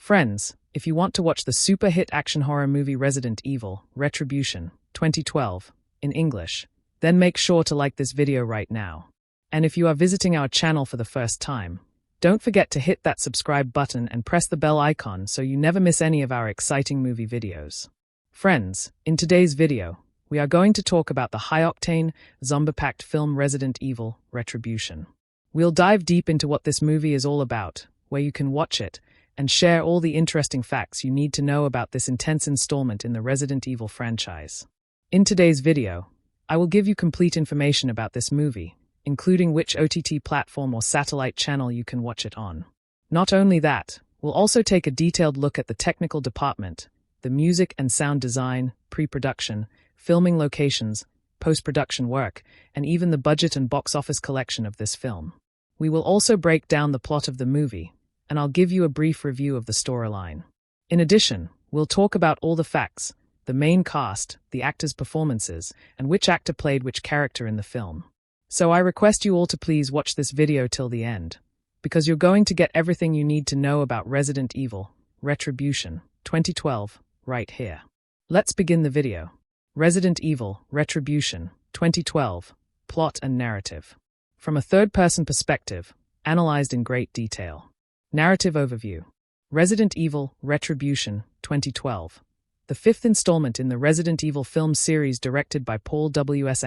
Friends, if you want to watch the super hit action horror movie Resident Evil, Retribution, 2012, in English, then make sure to like this video right now. And if you are visiting our channel for the first time, don't forget to hit that subscribe button and press the bell icon so you never miss any of our exciting movie videos. Friends, in today's video, we are going to talk about the high-octane, zombie-packed film Resident Evil, Retribution. We'll dive deep into what this movie is all about, where you can watch it, and share all the interesting facts you need to know about this intense installment in the Resident Evil franchise. In today's video, I will give you complete information about this movie, including which OTT platform or satellite channel you can watch it on. Not only that, we'll also take a detailed look at the technical department, the music and sound design, pre-production, filming locations, post-production work, and even the budget and box office collection of this film. We will also break down the plot of the movie, and I'll give you a brief review of the storyline. In addition, we'll talk about all the facts, the main cast, the actors' performances, and which actor played which character in the film. So I request you all to please watch this video till the end, because you're going to get everything you need to know about Resident Evil, Retribution, 2012, right here. Let's begin the video. Resident Evil, Retribution, 2012, plot and narrative. From a third-person perspective, analyzed in great detail. Narrative overview. Resident Evil, Retribution, 2012. The fifth installment in the Resident Evil film series directed by Paul W.S.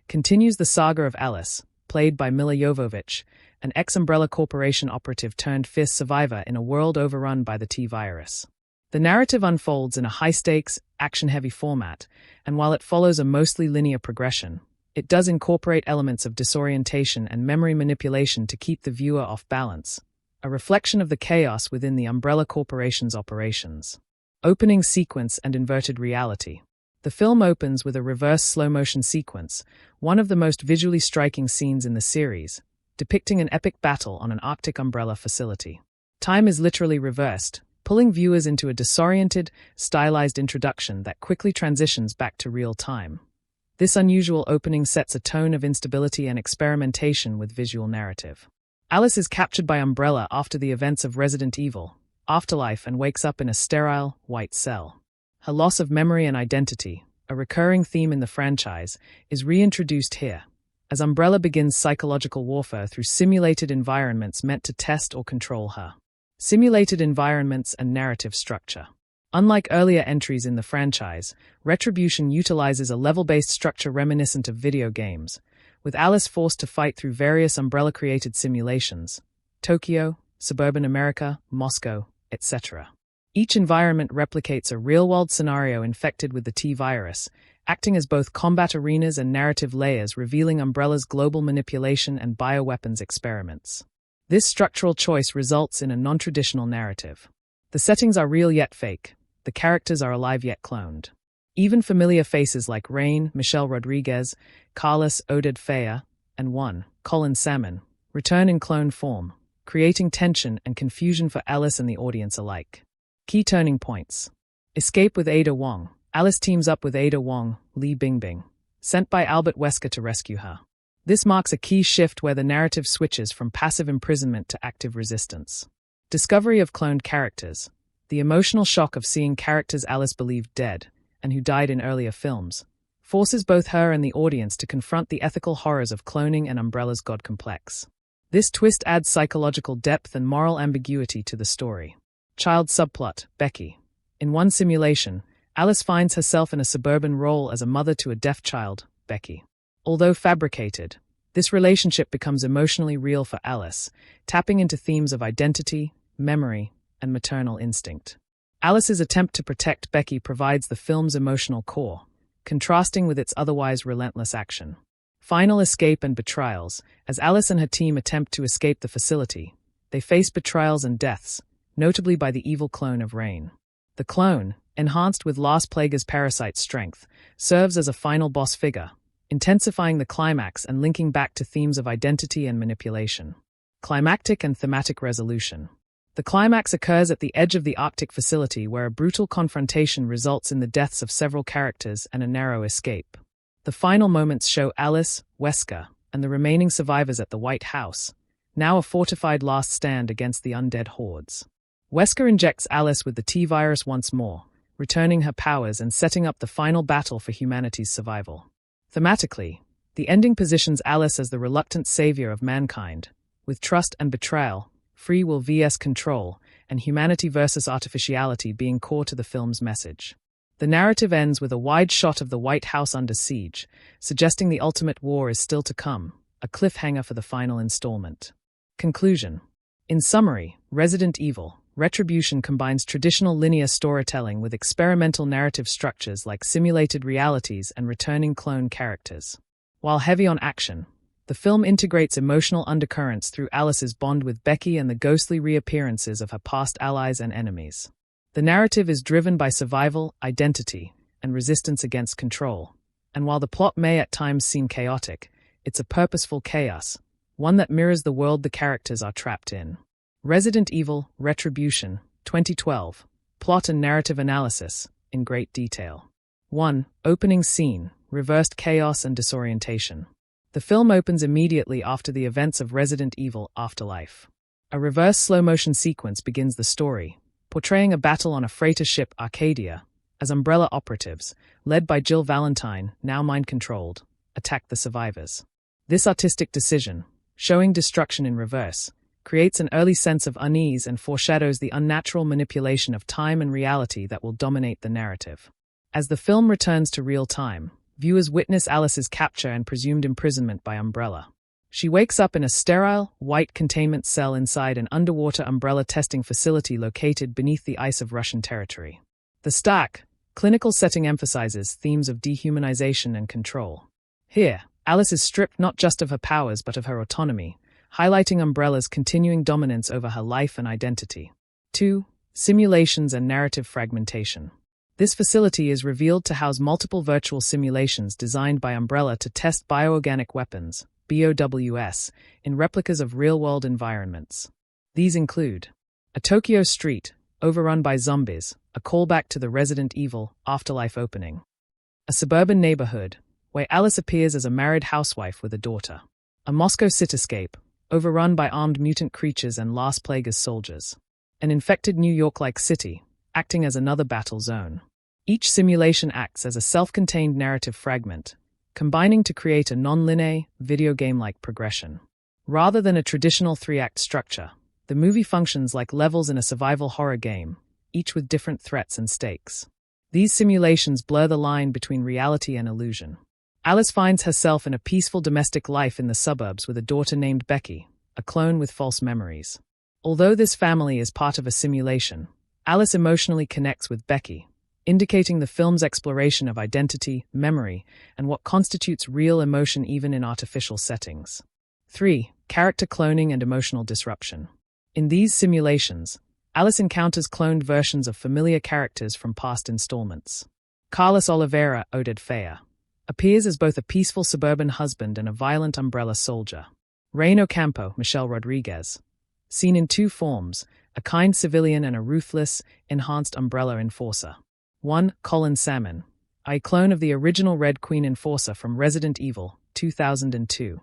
continues the saga of Alice, played by Milla Jovovich, an ex-Umbrella Corporation operative turned fierce survivor in a world overrun by the T-virus. The narrative unfolds in a high-stakes, action-heavy format, and while it follows a mostly linear progression, it does incorporate elements of disorientation and memory manipulation to keep the viewer off balance, a reflection of the chaos within the Umbrella Corporation's operations. Opening sequence and inverted reality. The film opens with a reverse slow-motion sequence, one of the most visually striking scenes in the series, depicting an epic battle on an Arctic Umbrella facility. Time is literally reversed, pulling viewers into a disoriented, stylized introduction that quickly transitions back to real time. This unusual opening sets a tone of instability and experimentation with visual narrative. Alice is captured by Umbrella after the events of Resident Evil, Afterlife, and wakes up in a sterile, white cell. Her loss of memory and identity, a recurring theme in the franchise, is reintroduced here, as Umbrella begins psychological warfare through simulated environments meant to test or control her. Simulated environments and narrative structure. Unlike earlier entries in the franchise, Retribution utilizes a level-based structure reminiscent of video games, with Alice forced to fight through various Umbrella-created simulations: Tokyo, suburban America, Moscow, etc. Each environment replicates a real-world scenario infected with the T-virus, acting as both combat arenas and narrative layers, revealing Umbrella's global manipulation and bioweapons experiments. This structural choice results in a non-traditional narrative. The settings are real yet fake. The characters are alive yet cloned. Even familiar faces like Rain, Michelle Rodriguez, Carlos Oded Fea, and one, Colin Salmon, return in cloned form, creating tension and confusion for Alice and the audience alike. Key turning points. Escape with Ada Wong. Alice teams up with Ada Wong, Li Bingbing, sent by Albert Wesker to rescue her. This marks a key shift where the narrative switches from passive imprisonment to active resistance. Discovery of cloned characters. The emotional shock of seeing characters Alice believed dead, and who died in earlier films, forces both her and the audience to confront the ethical horrors of cloning and Umbrella's God complex. This twist adds psychological depth and moral ambiguity to the story. Child subplot, Becky. In one simulation, Alice finds herself in a suburban role as a mother to a deaf child, Becky. Although fabricated, this relationship becomes emotionally real for Alice, tapping into themes of identity, memory, and maternal instinct. Alice's attempt to protect Becky provides the film's emotional core, contrasting with its otherwise relentless action. Final escape and betrayals. As Alice and her team attempt to escape the facility, they face betrayals and deaths, notably by the evil clone of Rain. The clone, enhanced with Las Plagas parasite strength, serves as a final boss figure, intensifying the climax and linking back to themes of identity and manipulation. Climactic and thematic resolution. The climax occurs at the edge of the Arctic facility, where a brutal confrontation results in the deaths of several characters and a narrow escape. The final moments show Alice, Wesker, and the remaining survivors at the White House, now a fortified last stand against the undead hordes. Wesker injects Alice with the T-virus once more, returning her powers and setting up the final battle for humanity's survival. Thematically, the ending positions Alice as the reluctant savior of mankind, with trust and betrayal, free will vs. control, and humanity versus artificiality being core to the film's message. The narrative ends with a wide shot of the White House under siege, suggesting the ultimate war is still to come, a cliffhanger for the final installment. Conclusion. In summary, Resident Evil, Retribution combines traditional linear storytelling with experimental narrative structures like simulated realities and returning clone characters. While heavy on action, the film integrates emotional undercurrents through Alice's bond with Becky and the ghostly reappearances of her past allies and enemies. The narrative is driven by survival, identity, and resistance against control, and while the plot may at times seem chaotic, it's a purposeful chaos, one that mirrors the world the characters are trapped in. Resident Evil, Retribution, 2012. Plot and narrative analysis, in great detail. 1. Opening scene, reversed chaos and disorientation. The film opens immediately after the events of Resident Evil Afterlife. A reverse slow-motion sequence begins the story, portraying a battle on a freighter ship Arcadia, as Umbrella operatives, led by Jill Valentine, now mind-controlled, attack the survivors. This artistic decision, showing destruction in reverse, creates an early sense of unease and foreshadows the unnatural manipulation of time and reality that will dominate the narrative. As the film returns to real time, viewers witness Alice's capture and presumed imprisonment by Umbrella. She wakes up in a sterile, white containment cell inside an underwater Umbrella testing facility located beneath the ice of Russian territory. The stark, clinical setting emphasizes themes of dehumanization and control. Here, Alice is stripped not just of her powers but of her autonomy, highlighting Umbrella's continuing dominance over her life and identity. 2. Simulations and narrative fragmentation. This facility is revealed to house multiple virtual simulations designed by Umbrella to test bioorganic weapons, BOWS, in replicas of real-world environments. These include a Tokyo street, overrun by zombies, a callback to the Resident Evil Afterlife opening. A suburban neighborhood, where Alice appears as a married housewife with a daughter. A Moscow cityscape, overrun by armed mutant creatures and Last Plagueis soldiers. An infected New York-like city, acting as another battle zone. Each simulation acts as a self-contained narrative fragment, combining to create a non-linear, video game-like progression. Rather than a traditional three-act structure, the movie functions like levels in a survival horror game, each with different threats and stakes. These simulations blur the line between reality and illusion. Alice finds herself in a peaceful domestic life in the suburbs with a daughter named Becky, a clone with false memories. Although this family is part of a simulation, Alice emotionally connects with Becky, indicating the film's exploration of identity, memory, and what constitutes real emotion even in artificial settings. 3. Character cloning and emotional disruption. In these simulations, Alice encounters cloned versions of familiar characters from past installments. Carlos Oliveira, Oded Feyer, appears as both a peaceful suburban husband and a violent Umbrella soldier. Rain Ocampo, Michelle Rodriguez, seen in two forms, a kind civilian and a ruthless, enhanced Umbrella enforcer. 1. Colin Salmon, a clone of the original Red Queen enforcer from Resident Evil 2002.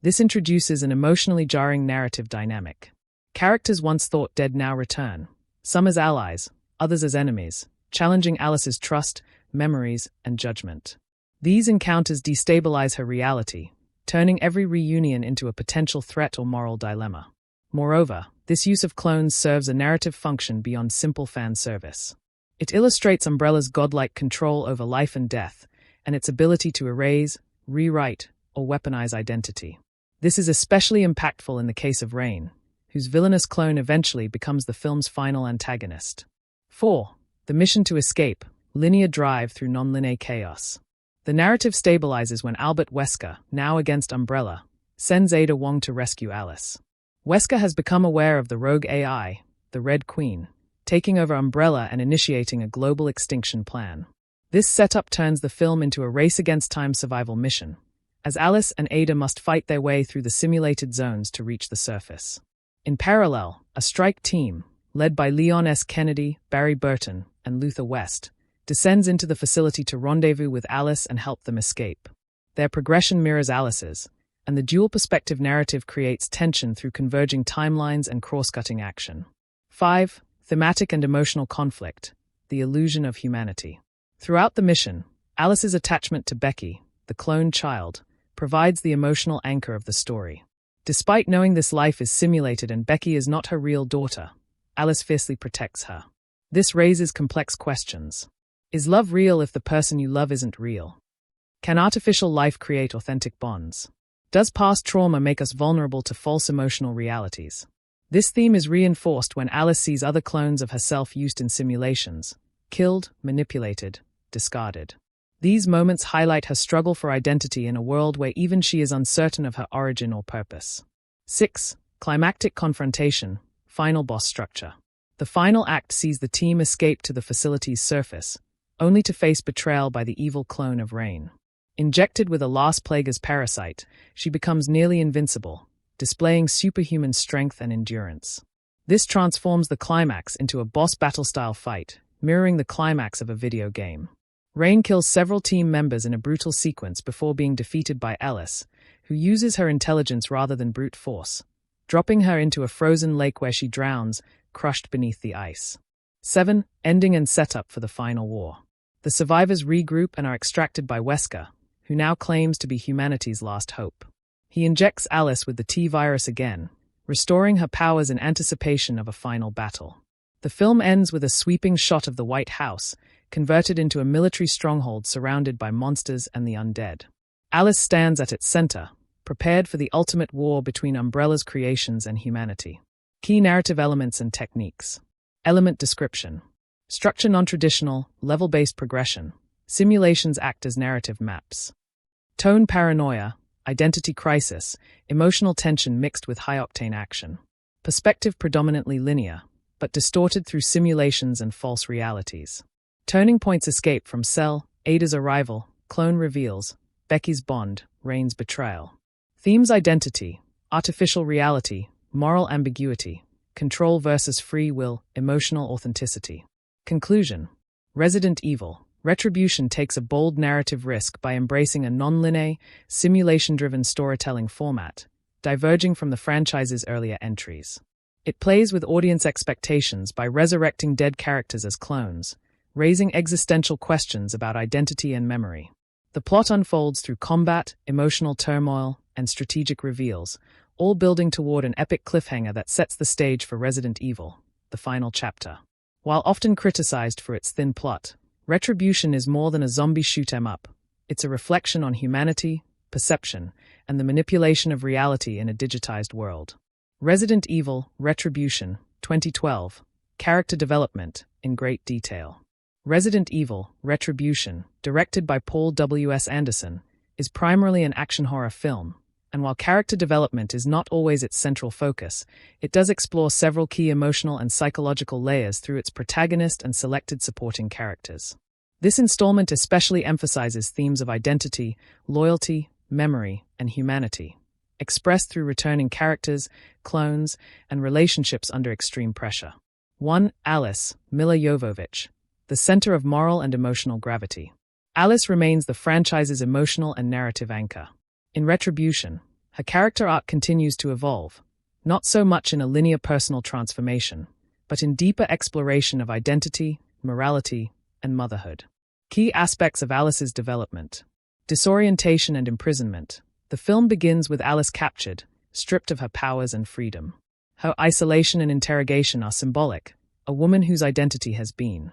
This introduces an emotionally jarring narrative dynamic. Characters once thought dead now return, some as allies, others as enemies, challenging Alice's trust, memories, and judgment. These encounters destabilize her reality, turning every reunion into a potential threat or moral dilemma. Moreover, this use of clones serves a narrative function beyond simple fan service. It illustrates Umbrella's godlike control over life and death, and its ability to erase, rewrite, or weaponize identity. This is especially impactful in the case of Rain, whose villainous clone eventually becomes the film's final antagonist. 4. The mission to escape, linear drive through non-linear chaos. The narrative stabilizes when Albert Wesker, now against Umbrella, sends Ada Wong to rescue Alice. Wesker has become aware of the rogue AI, the Red Queen, taking over Umbrella and initiating a global extinction plan. This setup turns the film into a race-against-time survival mission, as Alice and Ada must fight their way through the simulated zones to reach the surface. In parallel, a strike team, led by Leon S. Kennedy, Barry Burton, and Luther West, descends into the facility to rendezvous with Alice and help them escape. Their progression mirrors Alice's, and the dual-perspective narrative creates tension through converging timelines and cross-cutting action. 5. thematic and emotional conflict, the illusion of humanity. Throughout the mission, Alice's attachment to Becky, the cloned child, provides the emotional anchor of the story. Despite knowing this life is simulated and Becky is not her real daughter, Alice fiercely protects her. This raises complex questions. Is love real if the person you love isn't real? Can artificial life create authentic bonds? Does past trauma make us vulnerable to false emotional realities? This theme is reinforced when Alice sees other clones of herself used in simulations, killed, manipulated, discarded. These moments highlight her struggle for identity in a world where even she is uncertain of her origin or purpose. 6. Climactic confrontation, final boss structure. The final act sees the team escape to the facility's surface, only to face betrayal by the evil clone of Rain. Injected with a last plague as parasite, she becomes nearly invincible, displaying superhuman strength and endurance. This transforms the climax into a boss battle-style fight, mirroring the climax of a video game. Rain kills several team members in a brutal sequence before being defeated by Alice, who uses her intelligence rather than brute force, dropping her into a frozen lake where she drowns, crushed beneath the ice. 7. Ending and setup for the final war. The survivors regroup and are extracted by Wesker, who now claims to be humanity's last hope. He injects Alice with the T-virus again, restoring her powers in anticipation of a final battle. The film ends with a sweeping shot of the White House, converted into a military stronghold surrounded by monsters and the undead. Alice stands at its center, prepared for the ultimate war between Umbrella's creations and humanity. Key narrative elements and techniques. Element description. Structure non-traditional, level-based progression. Simulations act as narrative maps. Tone paranoia, identity crisis, emotional tension mixed with high-octane action. Perspective predominantly linear, but distorted through simulations and false realities. Turning points escape from Cell, Ada's arrival, clone reveals, Becky's bond, Rain's betrayal. Themes identity, artificial reality, moral ambiguity, control versus free will, emotional authenticity. Conclusion. Resident Evil, Retribution takes a bold narrative risk by embracing a non-linear, simulation-driven storytelling format, diverging from the franchise's earlier entries. It plays with audience expectations by resurrecting dead characters as clones, raising existential questions about identity and memory. The plot unfolds through combat, emotional turmoil, and strategic reveals, all building toward an epic cliffhanger that sets the stage for Resident Evil, the final chapter. While often criticized for its thin plot, Retribution is more than a zombie shoot-'em-up. It's a reflection on humanity, perception, and the manipulation of reality in a digitized world. Resident Evil, Retribution, 2012. Character development, in great detail. Resident Evil, Retribution, directed by Paul W.S. Anderson, is primarily an action horror film, and while character development is not always its central focus, it does explore several key emotional and psychological layers through its protagonist and selected supporting characters. This installment especially emphasizes themes of identity, loyalty, memory, and humanity, expressed through returning characters, clones, and relationships under extreme pressure. 1. Alice, Milla Jovovich, the center of moral and emotional gravity. Alice remains the franchise's emotional and narrative anchor. In Retribution, her character arc continues to evolve, not so much in a linear personal transformation, but in deeper exploration of identity, morality, and motherhood. Key aspects of Alice's development. Disorientation and imprisonment. The film begins with Alice captured, stripped of her powers and freedom. Her isolation and interrogation are symbolic, a woman whose identity has been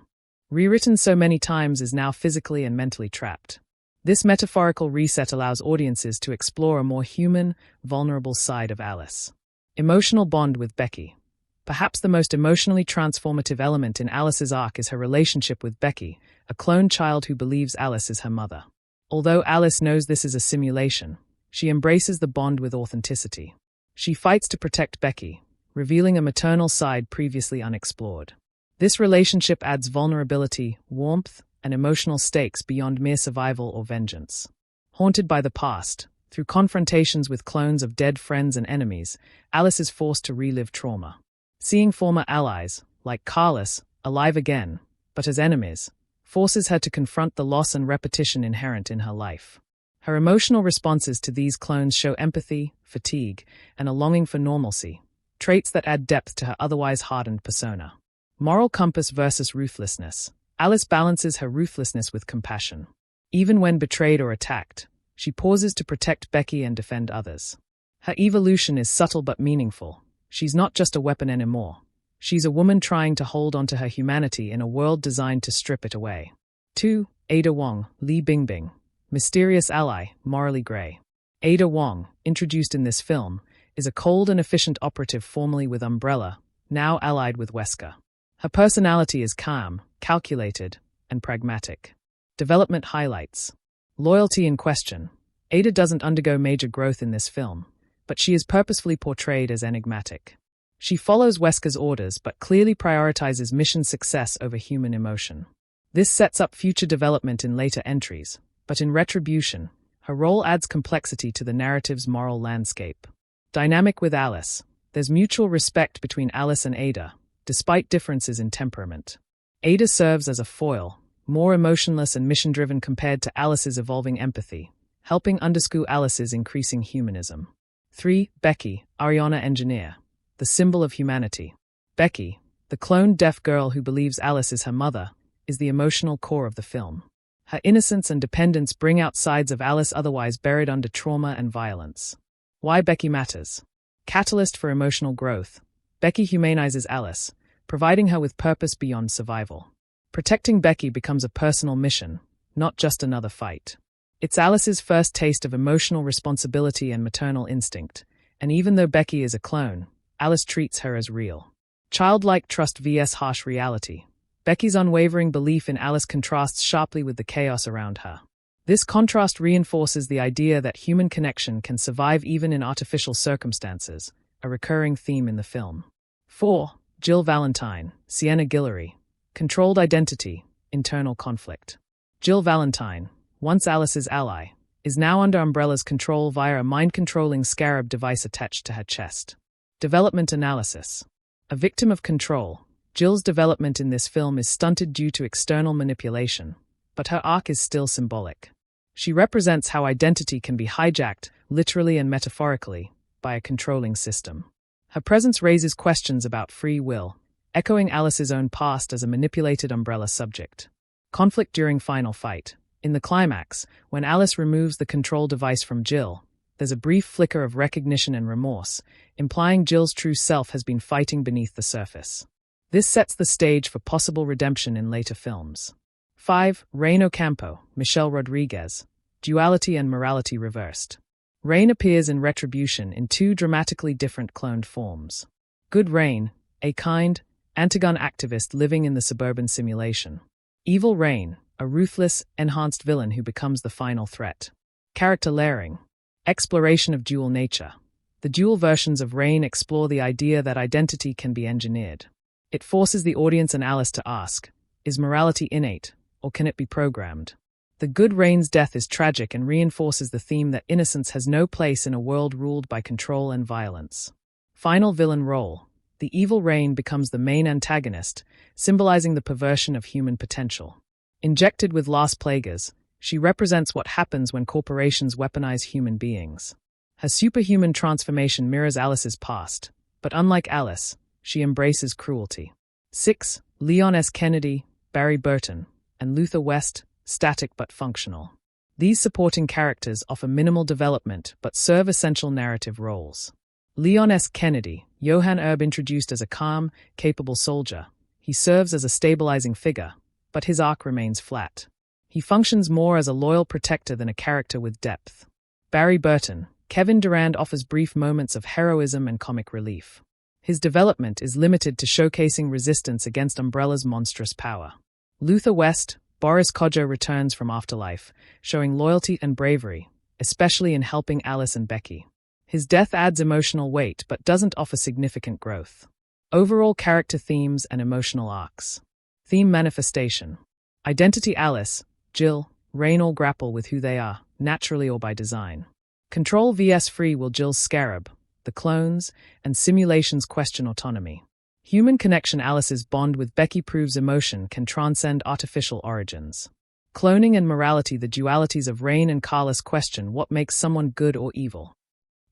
rewritten so many times is now physically and mentally trapped. This metaphorical reset allows audiences to explore a more human, vulnerable side of Alice. Emotional bond with Becky. Perhaps the most emotionally transformative element in Alice's arc is her relationship with Becky, a clone child who believes Alice is her mother. Although Alice knows this is a simulation, she embraces the bond with authenticity. She fights to protect Becky, revealing a maternal side previously unexplored. This relationship adds vulnerability, warmth, and emotional stakes beyond mere survival or vengeance. Haunted by the past, through confrontations with clones of dead friends and enemies, Alice is forced to relive trauma. Seeing former allies, like Carlos, alive again, but as enemies, forces her to confront the loss and repetition inherent in her life. Her emotional responses to these clones show empathy, fatigue, and a longing for normalcy, traits that add depth to her otherwise hardened persona. Moral compass versus ruthlessness. Alice balances her ruthlessness with compassion. Even when betrayed or attacked, she pauses to protect Becky and defend others. Her evolution is subtle but meaningful. She's not just a weapon anymore. She's a woman trying to hold onto her humanity in a world designed to strip it away. 2. Ada Wong, Li Bingbing. Mysterious ally, morally grey. Ada Wong, introduced in this film, is a cold and efficient operative formerly with Umbrella, now allied with Wesker. Her personality is calm, calculated, and pragmatic. Development highlights. Loyalty in question. Ada doesn't undergo major growth in this film, but she is purposefully portrayed as enigmatic. She follows Wesker's orders but clearly prioritizes mission success over human emotion. This sets up future development in later entries, but in Retribution, her role adds complexity to the narrative's moral landscape. Dynamic with Alice. There's mutual respect between Alice and Ada, despite differences in temperament. Ada serves as a foil, more emotionless and mission-driven compared to Alice's evolving empathy, helping underscore Alice's increasing humanism. 3. Becky, Ariana Engineer. The symbol of humanity. Becky, the cloned deaf girl who believes Alice is her mother, is the emotional core of the film. Her innocence and dependence bring out sides of Alice otherwise buried under trauma and violence. Why Becky matters. Catalyst for emotional growth. Becky humanizes Alice, providing her with purpose beyond survival. Protecting Becky becomes a personal mission, not just another fight. It's Alice's first taste of emotional responsibility and maternal instinct, and even though Becky is a clone, Alice treats her as real. Childlike trust vs. harsh reality. Becky's unwavering belief in Alice contrasts sharply with the chaos around her. This contrast reinforces the idea that human connection can survive even in artificial circumstances, a recurring theme in the film. 4. Jill Valentine, Sienna Guillory. Controlled identity, internal conflict. Jill Valentine, once Alice's ally, is now under Umbrella's control via a mind-controlling scarab device attached to her chest. Development analysis. A victim of control, Jill's development in this film is stunted due to external manipulation, but her arc is still symbolic. She represents how identity can be hijacked, literally and metaphorically, by a controlling system. Her presence raises questions about free will, echoing Alice's own past as a manipulated Umbrella subject. Conflict during final fight. In the climax, when Alice removes the control device from Jill, there's a brief flicker of recognition and remorse, implying Jill's true self has been fighting beneath the surface. This sets the stage for possible redemption in later films. 5. Rain Ocampo, Michelle Rodriguez. Duality and morality reversed. Rain appears in Retribution in two dramatically different cloned forms. Good Rain, a kind, anti-gun activist living in the suburban simulation. Evil Rain, a ruthless, enhanced villain who becomes the final threat. Character layering. Exploration of dual nature. The dual versions of Rain explore the idea that identity can be engineered. It forces the audience and Alice to ask, is morality innate, or can it be programmed? The good Rain's death is tragic and reinforces the theme that innocence has no place in a world ruled by control and violence. Final villain role. The evil Rain becomes the main antagonist, symbolizing the perversion of human potential. Injected with Las Plagas, she represents what happens when corporations weaponize human beings. Her superhuman transformation mirrors Alice's past, but unlike Alice, she embraces cruelty. 6. Leon S. Kennedy, Barry Burton, and Luther West, static but functional. These supporting characters offer minimal development but serve essential narrative roles. Leon S. Kennedy, Johann Erb introduced as a calm, capable soldier. He serves as a stabilizing figure, but his arc remains flat. He functions more as a loyal protector than a character with depth. Barry Burton, Kevin Durand offers brief moments of heroism and comic relief. His development is limited to showcasing resistance against Umbrella's monstrous power. Luther West, Boris Kodjoe returns from Afterlife, showing loyalty and bravery, especially in helping Alice and Becky. His death adds emotional weight but doesn't offer significant growth. Overall character themes and emotional arcs. Theme manifestation. Identity Alice, Jill, Rain all grapple with who they are, naturally or by design. Control vs. Free will Jill's scarab, the clones, and simulations question autonomy. Human connection Alice's bond with Becky proves emotion can transcend artificial origins. Cloning and morality the dualities of Rain and Carlos question what makes someone good or evil.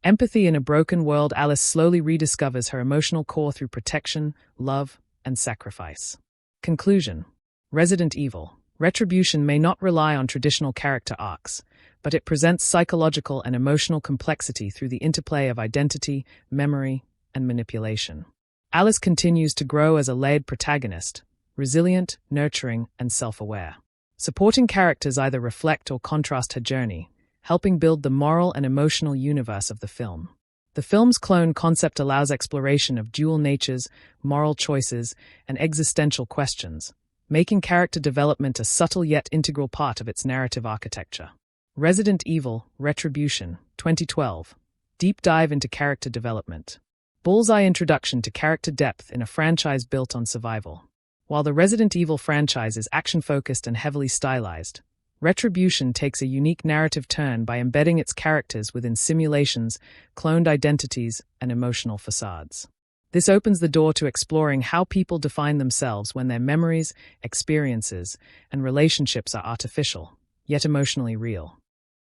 Empathy in a broken world Alice slowly rediscovers her emotional core through protection, love, and sacrifice. Conclusion. Resident Evil Retribution may not rely on traditional character arcs, but it presents psychological and emotional complexity through the interplay of identity, memory, and manipulation. Alice continues to grow as a layered protagonist, resilient, nurturing, and self-aware. Supporting characters either reflect or contrast her journey, helping build the moral and emotional universe of the film. The film's clone concept allows exploration of dual natures, moral choices, and existential questions, making character development a subtle yet integral part of its narrative architecture. Resident Evil Retribution, 2012. Deep dive into character development. Bullseye introduction to character depth in a franchise built on survival. While the Resident Evil franchise is action-focused and heavily stylized, Retribution takes a unique narrative turn by embedding its characters within simulations, cloned identities, and emotional facades. This opens the door to exploring how people define themselves when their memories, experiences, and relationships are artificial, yet emotionally real.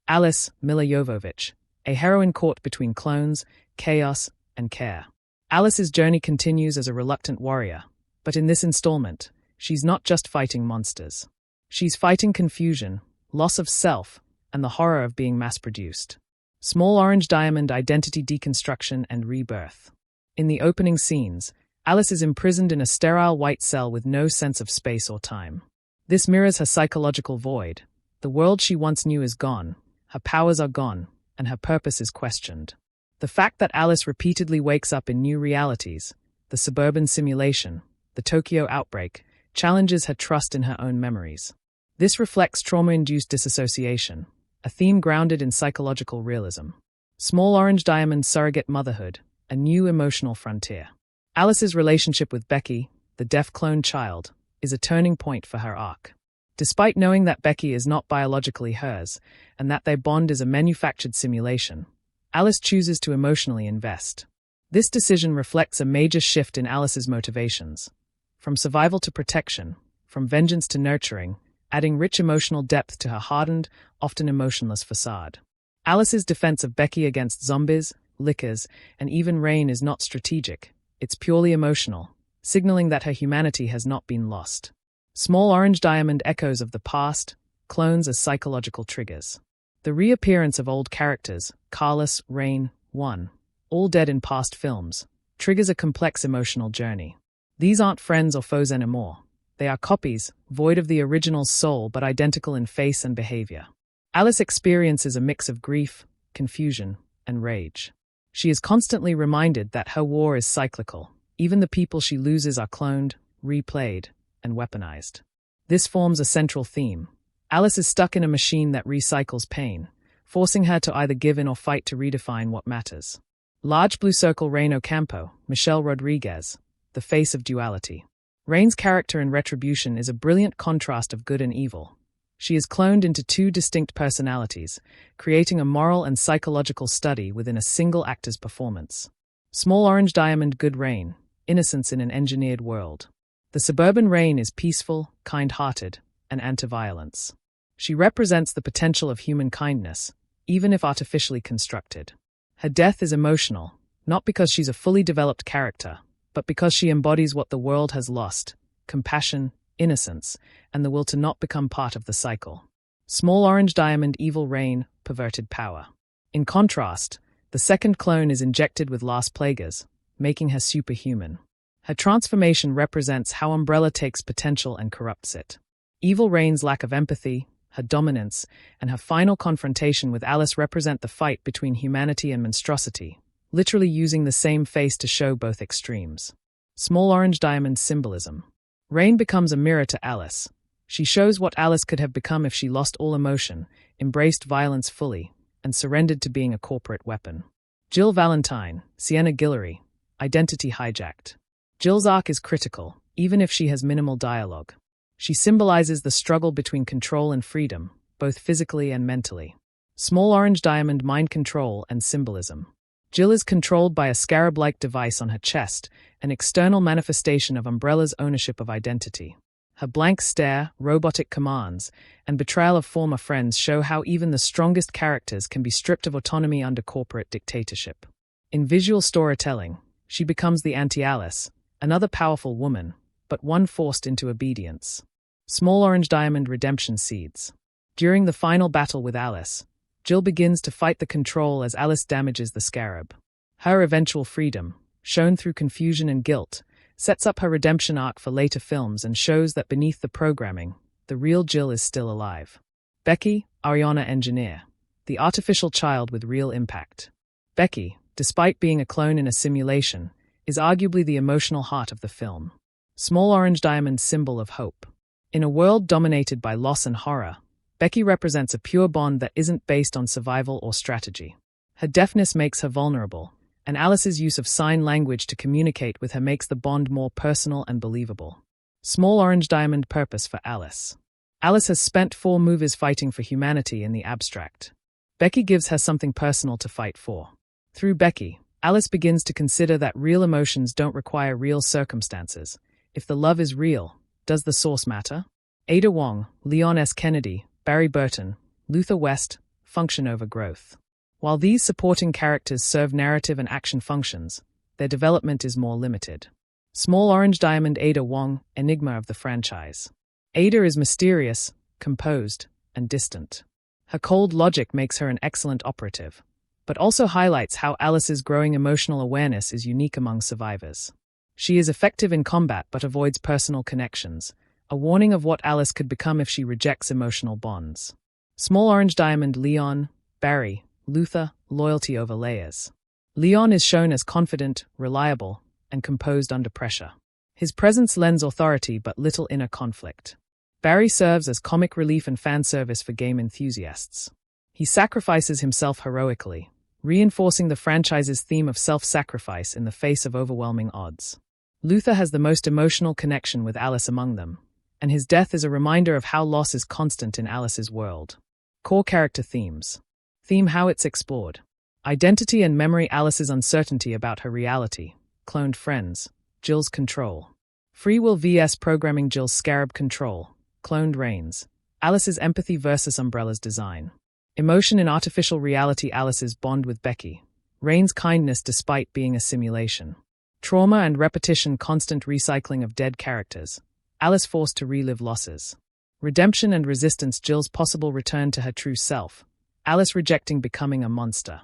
Alice, Milla Jovovich, a heroine caught between clones, chaos, and care. Alice's journey continues as a reluctant warrior, but in this installment, she's not just fighting monsters. She's fighting confusion, loss of self, and the horror of being mass-produced. Small Orange Diamond identity deconstruction and rebirth. In the opening scenes, Alice is imprisoned in a sterile white cell with no sense of space or time. This mirrors her psychological void. The world she once knew is gone, her powers are gone, and her purpose is questioned. The fact that Alice repeatedly wakes up in new realities, the suburban simulation, the Tokyo outbreak, challenges her trust in her own memories. This reflects trauma-induced disassociation, a theme grounded in psychological realism. Small Orange Diamond surrogate motherhood, a new emotional frontier. Alice's relationship with Becky, the deaf clone child, is a turning point for her arc. Despite knowing that Becky is not biologically hers, and that their bond is a manufactured simulation, Alice chooses to emotionally invest. This decision reflects a major shift in Alice's motivations. From survival to protection, from vengeance to nurturing, adding rich emotional depth to her hardened, often emotionless facade. Alice's defense of Becky against zombies, lickers, and even rain is not strategic, it's purely emotional, signaling that her humanity has not been lost. Small Orange Diamond echoes of the past, clones as psychological triggers. The reappearance of old characters, Carlos, Rain, One, all dead in past films, triggers a complex emotional journey. These aren't friends or foes anymore. They are copies, void of the original's soul but identical in face and behavior. Alice experiences a mix of grief, confusion, and rage. She is constantly reminded that her war is cyclical. Even the people she loses are cloned, replayed, and weaponized. This forms a central theme. Alice is stuck in a machine that recycles pain, forcing her to either give in or fight to redefine what matters. Large Blue Circle Rain Ocampo, Michelle Rodriguez, the face of duality. Rain's character in Retribution is a brilliant contrast of good and evil. She is cloned into two distinct personalities, creating a moral and psychological study within a single actor's performance. Small Orange Diamond Good Rain, innocence in an engineered world. The suburban Rain is peaceful, kind-hearted, and anti-violence. She represents the potential of human kindness, even if artificially constructed. Her death is emotional, not because she's a fully developed character, but because she embodies what the world has lost: compassion, innocence, and the will to not become part of the cycle. Small Orange Diamond Evil Rain, perverted power. In contrast, the second clone is injected with Las Plagas, making her superhuman. Her transformation represents how Umbrella takes potential and corrupts it. Evil Rain's lack of empathy, her dominance, and her final confrontation with Alice represent the fight between humanity and monstrosity, literally using the same face to show both extremes. Small Orange Diamond Symbolism. Rain becomes a mirror to Alice. She shows what Alice could have become if she lost all emotion, embraced violence fully, and surrendered to being a corporate weapon. Jill Valentine, Sienna Guillory, identity hijacked. Jill's arc is critical, even if she has minimal dialogue. She symbolizes the struggle between control and freedom, both physically and mentally. Small Orange Diamond Mind Control and Symbolism. Jill is controlled by a scarab-like device on her chest, an external manifestation of Umbrella's ownership of identity. Her blank stare, robotic commands, and betrayal of former friends show how even the strongest characters can be stripped of autonomy under corporate dictatorship. In visual storytelling, she becomes the anti-Alice, another powerful woman, but one forced into obedience. Small orange diamond redemption seeds. During the final battle with Alice, Jill begins to fight the control as Alice damages the scarab. Her eventual freedom, shown through confusion and guilt, sets up her redemption arc for later films and shows that beneath the programming, the real Jill is still alive. Becky, Ariana Engineer, the artificial child with real impact. Becky, despite being a clone in a simulation, is arguably the emotional heart of the film. Small orange diamond symbol of hope. In a world dominated by loss and horror, Becky represents a pure bond that isn't based on survival or strategy. Her deafness makes her vulnerable, and Alice's use of sign language to communicate with her makes the bond more personal and believable. Small orange diamond purpose for Alice. Alice has spent 4 movies fighting for humanity in the abstract. Becky gives her something personal to fight for. Through Becky, Alice begins to consider that real emotions don't require real circumstances. If the love is real, does the source matter? Ada Wong, Leon S. Kennedy, Barry Burton, Luther West, function over growth. While these supporting characters serve narrative and action functions, their development is more limited. Small orange diamond Ada Wong, enigma of the franchise. Ada is mysterious, composed, and distant. Her cold logic makes her an excellent operative, but also highlights how Alice's growing emotional awareness is unique among survivors. She is effective in combat but avoids personal connections, a warning of what Alice could become if she rejects emotional bonds. Small orange diamond Leon, Barry, Luther, loyalty over layers. Leon is shown as confident, reliable, and composed under pressure. His presence lends authority but little inner conflict. Barry serves as comic relief and fan service for game enthusiasts. He sacrifices himself heroically, reinforcing the franchise's theme of self-sacrifice in the face of overwhelming odds. Luther has the most emotional connection with Alice among them, and his death is a reminder of how loss is constant in Alice's world. Core character themes. Theme how it's explored. Identity and memory Alice's uncertainty about her reality. Cloned friends. Jill's control. Free will vs programming Jill's scarab control. Cloned reigns. Alice's empathy versus Umbrella's design. Emotion in artificial reality Alice's bond with Becky. Reign's kindness despite being a simulation. Trauma and repetition constant recycling of dead characters. Alice forced to relive losses. Redemption and resistance Jill's possible return to her true self. Alice rejecting becoming a monster.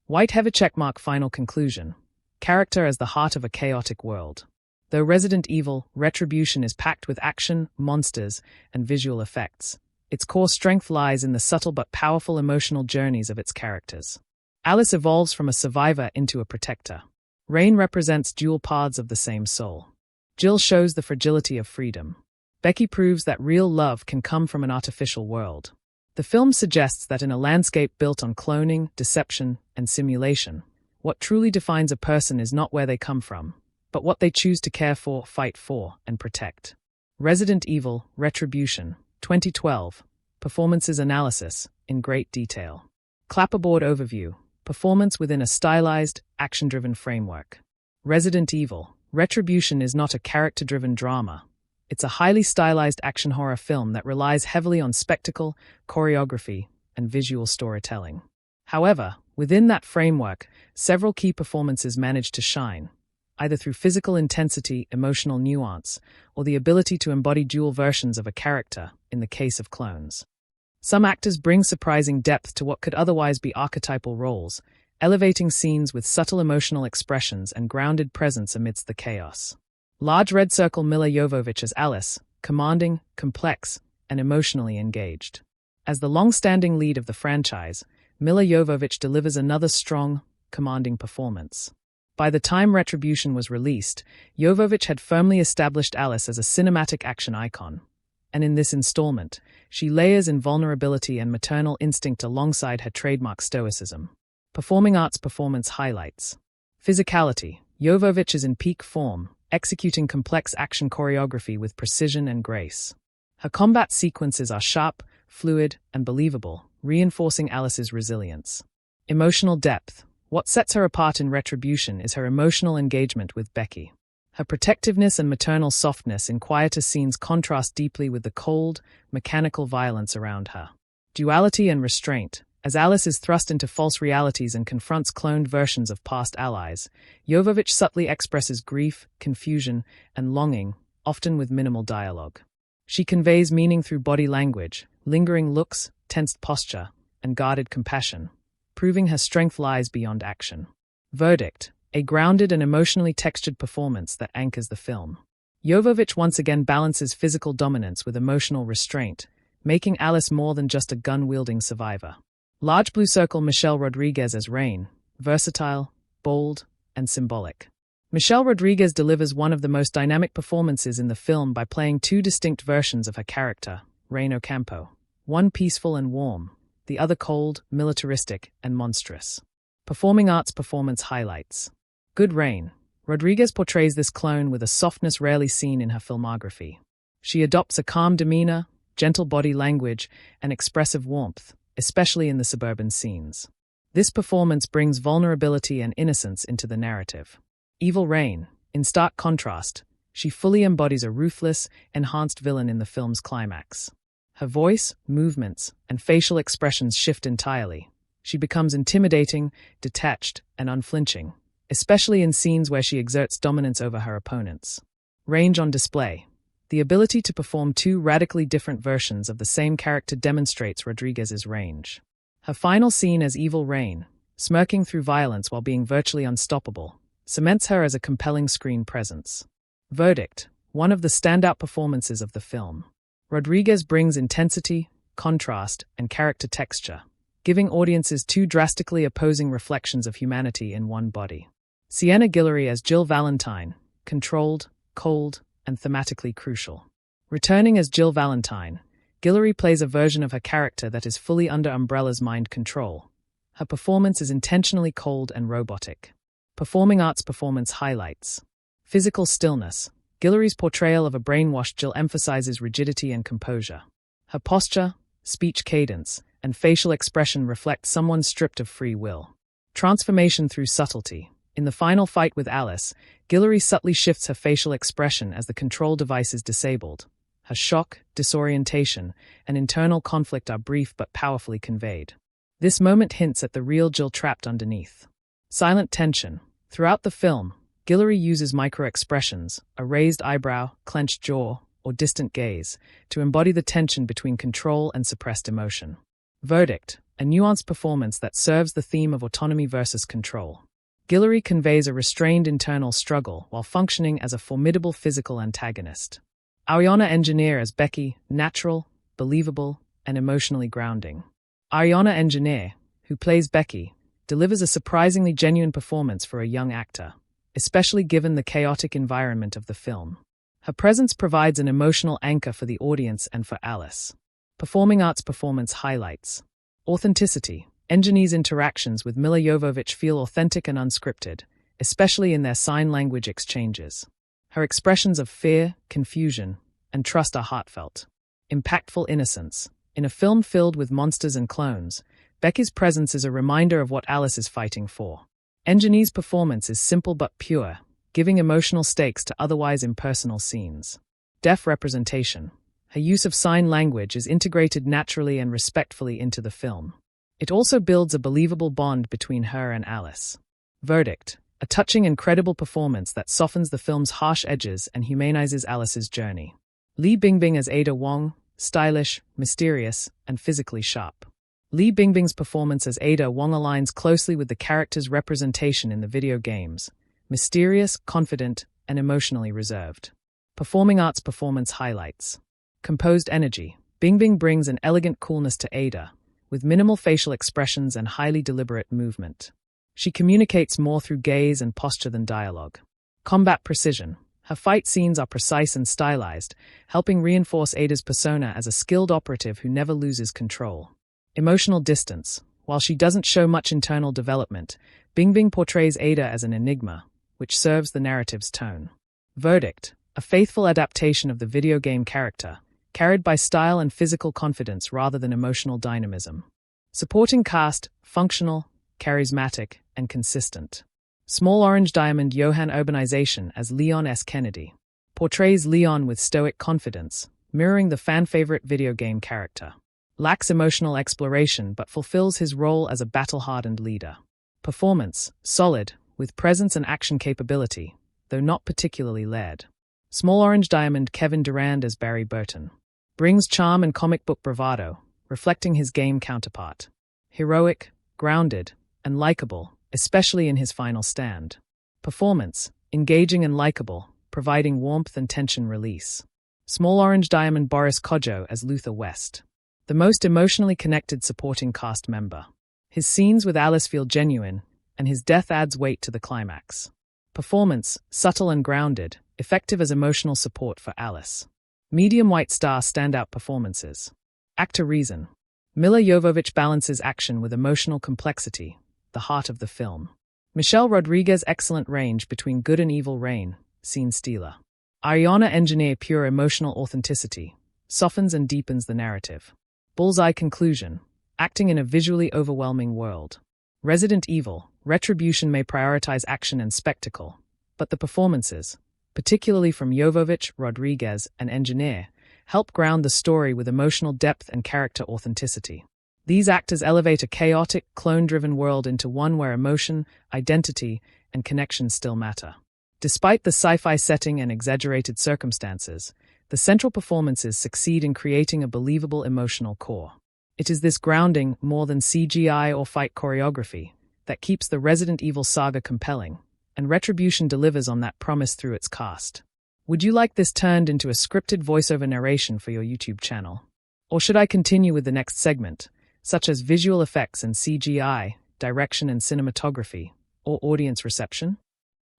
White heavy checkmark final conclusion. Character as the heart of a chaotic world. Though Resident Evil, Retribution is packed with action, monsters, and visual effects, its core strength lies in the subtle but powerful emotional journeys of its characters. Alice evolves from a survivor into a protector. Reign represents dual paths of the same soul. Jill shows the fragility of freedom. Becky proves that real love can come from an artificial world. The film suggests that in a landscape built on cloning, deception, and simulation, what truly defines a person is not where they come from, but what they choose to care for, fight for, and protect. Resident Evil, Retribution, 2012. Performances analysis, in great detail. Clapperboard overview. Performance within a stylized, action-driven framework. Resident Evil, Retribution is not a character-driven drama. It's a highly stylized action horror film that relies heavily on spectacle, choreography, and visual storytelling. However, within that framework, several key performances manage to shine, either through physical intensity, emotional nuance, or the ability to embody dual versions of a character, in the case of clones. Some actors bring surprising depth to what could otherwise be archetypal roles, elevating scenes with subtle emotional expressions and grounded presence amidst the chaos. Large red circle Milla Jovovich as Alice, commanding, complex, and emotionally engaged. As the long-standing lead of the franchise, Milla Jovovich delivers another strong, commanding performance. By the time Retribution was released, Jovovich had firmly established Alice as a cinematic action icon. And in this installment, she layers in vulnerability and maternal instinct alongside her trademark stoicism. Performing arts performance highlights. Physicality. Jovovich is in peak form, executing complex action choreography with precision and grace. Her combat sequences are sharp, fluid, and believable, reinforcing Alice's resilience. Emotional depth. What sets her apart in Retribution is her emotional engagement with Becky. Her protectiveness and maternal softness in quieter scenes contrast deeply with the cold, mechanical violence around her. Duality and restraint. As Alice is thrust into false realities and confronts cloned versions of past allies, Jovovich subtly expresses grief, confusion, and longing, often with minimal dialogue. She conveys meaning through body language, lingering looks, tensed posture, and guarded compassion, proving her strength lies beyond action. Verdict: a grounded and emotionally textured performance that anchors the film. Jovovich once again balances physical dominance with emotional restraint, making Alice more than just a gun-wielding survivor. Large Blue Circle Michelle Rodriguez as Rain, versatile, bold, and symbolic. Michelle Rodriguez delivers one of the most dynamic performances in the film by playing two distinct versions of her character, Rain Ocampo, one peaceful and warm, the other cold, militaristic, and monstrous. Performing arts performance highlights. Good Rain. Rodriguez portrays this clone with a softness rarely seen in her filmography. She adopts a calm demeanor, gentle body language, and expressive warmth, especially in the suburban scenes. This performance brings vulnerability and innocence into the narrative. Evil Rain. In stark contrast, she fully embodies a ruthless, enhanced villain in the film's climax. Her voice, movements, and facial expressions shift entirely. She becomes intimidating, detached, and unflinching, especially in scenes where she exerts dominance over her opponents. Range on display. The ability to perform two radically different versions of the same character demonstrates Rodriguez's range. Her final scene as Evil Rain, smirking through violence while being virtually unstoppable, cements her as a compelling screen presence. Verdict: one of the standout performances of the film. Rodriguez brings intensity, contrast, and character texture, giving audiences two drastically opposing reflections of humanity in one body. Sienna Guillory as Jill Valentine, controlled, cold, and thematically crucial. Returning as Jill Valentine, Guillory plays a version of her character that is fully under Umbrella's mind control. Her performance is intentionally cold and robotic. Performing arts performance highlights. Physical stillness. Guillory's portrayal of a brainwashed Jill emphasizes rigidity and composure. Her posture, speech cadence, and facial expression reflect someone stripped of free will. Transformation through subtlety. In the final fight with Alice, Guillory subtly shifts her facial expression as the control device is disabled. Her shock, disorientation, and internal conflict are brief but powerfully conveyed. This moment hints at the real Jill trapped underneath. Silent tension. Throughout the film, Guillory uses micro-expressions, a raised eyebrow, clenched jaw, or distant gaze, to embody the tension between control and suppressed emotion. Verdict: a nuanced performance that serves the theme of autonomy versus control. Guillory conveys a restrained internal struggle while functioning as a formidable physical antagonist. Ariana Engineer as Becky, natural, believable, and emotionally grounding. Ariana Engineer, who plays Becky, delivers a surprisingly genuine performance for a young actor, especially given the chaotic environment of the film. Her presence provides an emotional anchor for the audience and for Alice. Performing arts performance highlights. Authenticity. Engineer's interactions with Milla Jovovich feel authentic and unscripted, especially in their sign language exchanges. Her expressions of fear, confusion, and trust are heartfelt. Impactful innocence. In a film filled with monsters and clones, Becky's presence is a reminder of what Alice is fighting for. Engineer's performance is simple but pure, giving emotional stakes to otherwise impersonal scenes. Deaf representation. Her use of sign language is integrated naturally and respectfully into the film. It also builds a believable bond between her and Alice. Verdict: a touching and credible performance that softens the film's harsh edges and humanizes Alice's journey. Li Bingbing as Ada Wong, stylish, mysterious, and physically sharp. Li Bingbing's performance as Ada Wong aligns closely with the character's representation in the video games, mysterious, confident, and emotionally reserved. Performing arts performance highlights. Composed energy. Bingbing brings an elegant coolness to Ada, with minimal facial expressions and highly deliberate movement. She communicates more through gaze and posture than dialogue. Combat precision. Her fight scenes are precise and stylized, helping reinforce Ada's persona as a skilled operative who never loses control. Emotional distance. While she doesn't show much internal development, Bingbing portrays Ada as an enigma, which serves the narrative's tone. Verdict: a faithful adaptation of the video game character, carried by style and physical confidence rather than emotional dynamism. Supporting cast: functional, charismatic, and consistent. Small Orange Diamond Johan Urbanization as Leon S. Kennedy portrays Leon with stoic confidence, mirroring the fan-favorite video game character. Lacks emotional exploration but fulfills his role as a battle-hardened leader. Performance: solid, with presence and action capability, though not particularly layered. Small Orange Diamond Kevin Durand as Barry Burton. Brings charm and comic book bravado, reflecting his game counterpart. Heroic, grounded, and likable, especially in his final stand. Performance, engaging and likable, providing warmth and tension release. Small Orange Diamond Boris Kodjoe as Luther West. The most emotionally connected supporting cast member. His scenes with Alice feel genuine, and his death adds weight to the climax. Performance, subtle and grounded, effective as emotional support for Alice. Medium white star standout performances. Actor reason. Milla Jovovich balances action with emotional complexity, the heart of the film. Michelle Rodriguez excellent range between good and evil reign, scene stealer. Ariana engineer pure emotional authenticity, softens and deepens the narrative. Bullseye conclusion, acting in a visually overwhelming world. Resident Evil, Retribution may prioritize action and spectacle, but the performances, particularly from Jovovich, Rodriguez, and engineer, help ground the story with emotional depth and character authenticity. These actors elevate a chaotic, clone-driven world into one where emotion, identity, and connection still matter. Despite the sci-fi setting and exaggerated circumstances, the central performances succeed in creating a believable emotional core. It is this grounding, more than CGI or fight choreography, that keeps the Resident Evil saga compelling, and Retribution delivers on that promise through its cast. Would you like this turned into a scripted voiceover narration for your YouTube channel? Or should I continue with the next segment, such as visual effects and CGI, direction and cinematography, or audience reception?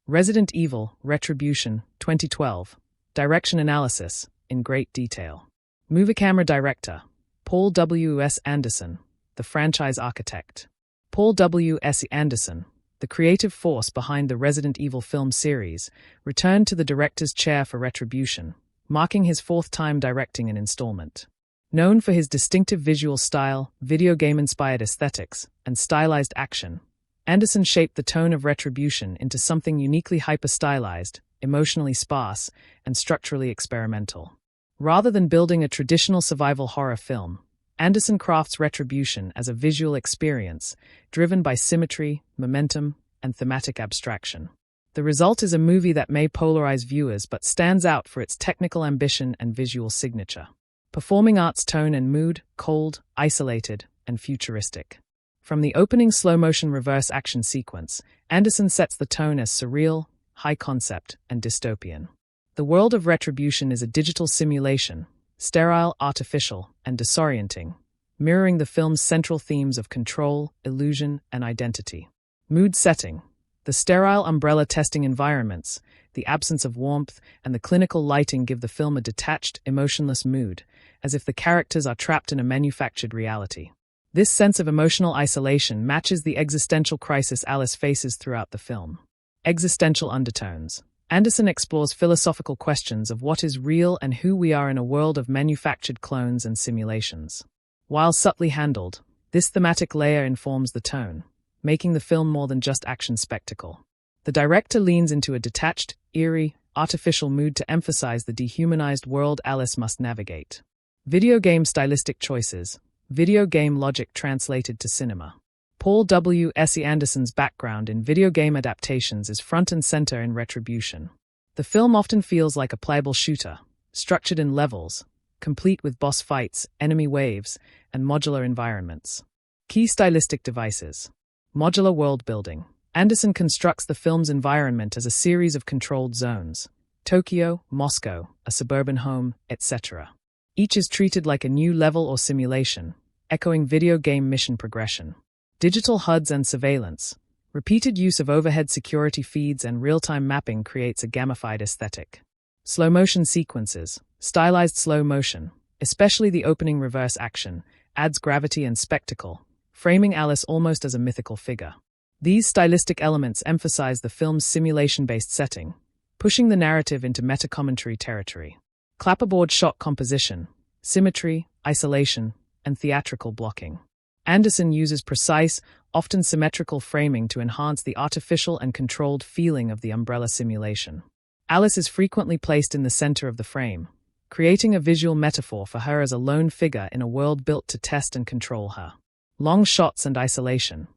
Resident Evil, Retribution, 2012. Direction analysis, in great detail. Movie camera director, Paul W.S. Anderson, the franchise architect. Paul W.S. Anderson, the creative force behind the Resident Evil film series, returned to the director's chair for Retribution, marking his fourth time directing an installment. Known for his distinctive visual style, video game-inspired aesthetics, and stylized action, Anderson shaped the tone of Retribution into something uniquely hyper-stylized, emotionally sparse, and structurally experimental. Rather than building a traditional survival horror film, Anderson crafts Retribution as a visual experience, driven by symmetry, momentum, and thematic abstraction. The result is a movie that may polarize viewers but stands out for its technical ambition and visual signature. Performing arts tone and mood, cold, isolated, and futuristic. From the opening slow-motion reverse action sequence, Anderson sets the tone as surreal, high-concept, and dystopian. The world of Retribution is a digital simulation, sterile, artificial, and disorienting, mirroring the film's central themes of control, illusion, and identity. Mood setting. The sterile umbrella testing environments, the absence of warmth, and the clinical lighting give the film a detached, emotionless mood, as if the characters are trapped in a manufactured reality. This sense of emotional isolation matches the existential crisis Alice faces throughout the film. Existential undertones. Anderson explores philosophical questions of what is real and who we are in a world of manufactured clones and simulations. While subtly handled, this thematic layer informs the tone, making the film more than just action spectacle. The director leans into a detached, eerie, artificial mood to emphasize the dehumanized world Alice must navigate. Video game stylistic choices. Video game logic translated to cinema. Paul W.S. Anderson's background in video game adaptations is front and center in Retribution. The film often feels like a playable shooter, structured in levels, complete with boss fights, enemy waves, and modular environments. Key stylistic devices. Modular world building. Anderson constructs the film's environment as a series of controlled zones. Tokyo, Moscow, a suburban home, etc. Each is treated like a new level or simulation, echoing video game mission progression. Digital HUDs and surveillance. Repeated use of overhead security feeds and real-time mapping creates a gamified aesthetic. Slow-motion sequences. Stylized slow motion, especially the opening reverse action, adds gravity and spectacle, framing Alice almost as a mythical figure. These stylistic elements emphasize the film's simulation-based setting, pushing the narrative into meta-commentary territory. Clapperboard shot composition, symmetry, isolation, and theatrical blocking. Anderson uses precise, often symmetrical framing to enhance the artificial and controlled feeling of the umbrella simulation. Alice is frequently placed in the center of the frame, creating a visual metaphor for her as a lone figure in a world built to test and control her. Long shots and isolation.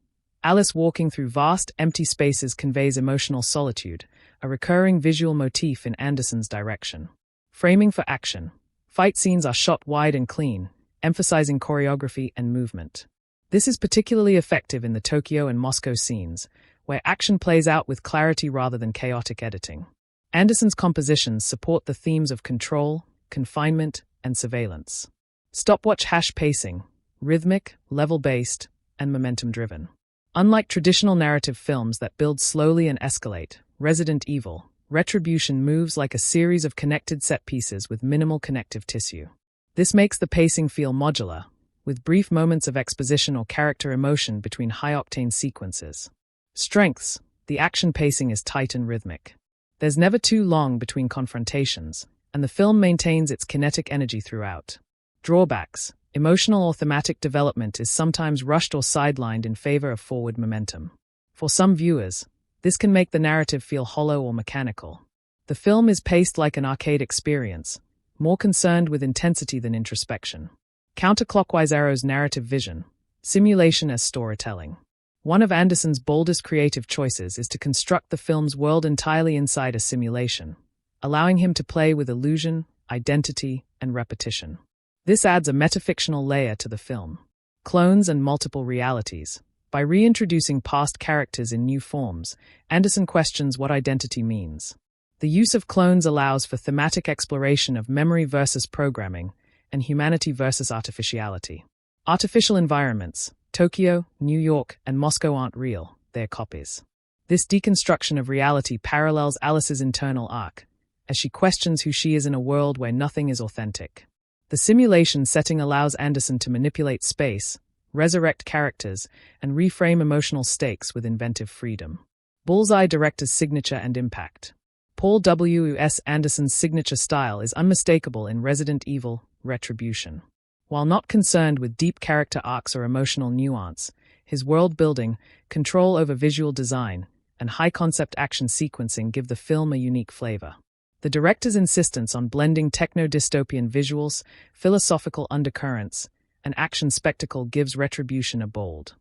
Alice walking through vast, empty spaces conveys emotional solitude, a recurring visual motif in Anderson's direction. Framing for action. Fight scenes are shot wide and clean, emphasizing choreography and movement. This is particularly effective in the Tokyo and Moscow scenes, where action plays out with clarity rather than chaotic editing. Anderson's compositions support the themes of control, confinement, and surveillance. Stopwatch pacing, rhythmic, level-based, and momentum-driven. Unlike traditional narrative films that build slowly and escalate, Resident Evil, Retribution moves like a series of connected set pieces with minimal connective tissue. This makes the pacing feel modular, with brief moments of exposition or character emotion between high-octane sequences. Strengths. The action pacing is tight and rhythmic. There's never too long between confrontations, and the film maintains its kinetic energy throughout. Drawbacks. Emotional or thematic development is sometimes rushed or sidelined in favor of forward momentum. For some viewers, this can make the narrative feel hollow or mechanical. The film is paced like an arcade experience, more concerned with intensity than introspection. Counterclockwise arrows narrative vision, simulation as storytelling. One of Anderson's boldest creative choices is to construct the film's world entirely inside a simulation, allowing him to play with illusion, identity, and repetition. This adds a metafictional layer to the film. Clones and multiple realities. By reintroducing past characters in new forms, Anderson questions what identity means. The use of clones allows for thematic exploration of memory versus programming and humanity versus artificiality. Artificial environments. Tokyo, New York, and Moscow aren't real, they're copies. This deconstruction of reality parallels Alice's internal arc, as she questions who she is in a world where nothing is authentic. The simulation setting allows Anderson to manipulate space, resurrect characters, and reframe emotional stakes with inventive freedom. Bullseye director's signature and impact. Paul W.S. Anderson's signature style is unmistakable in Resident Evil, Retribution. While not concerned with deep character arcs or emotional nuance, his world-building, control over visual design, and high-concept action sequencing give the film a unique flavor. The director's insistence on blending techno-dystopian visuals, philosophical undercurrents, and action spectacle gives Retribution a bold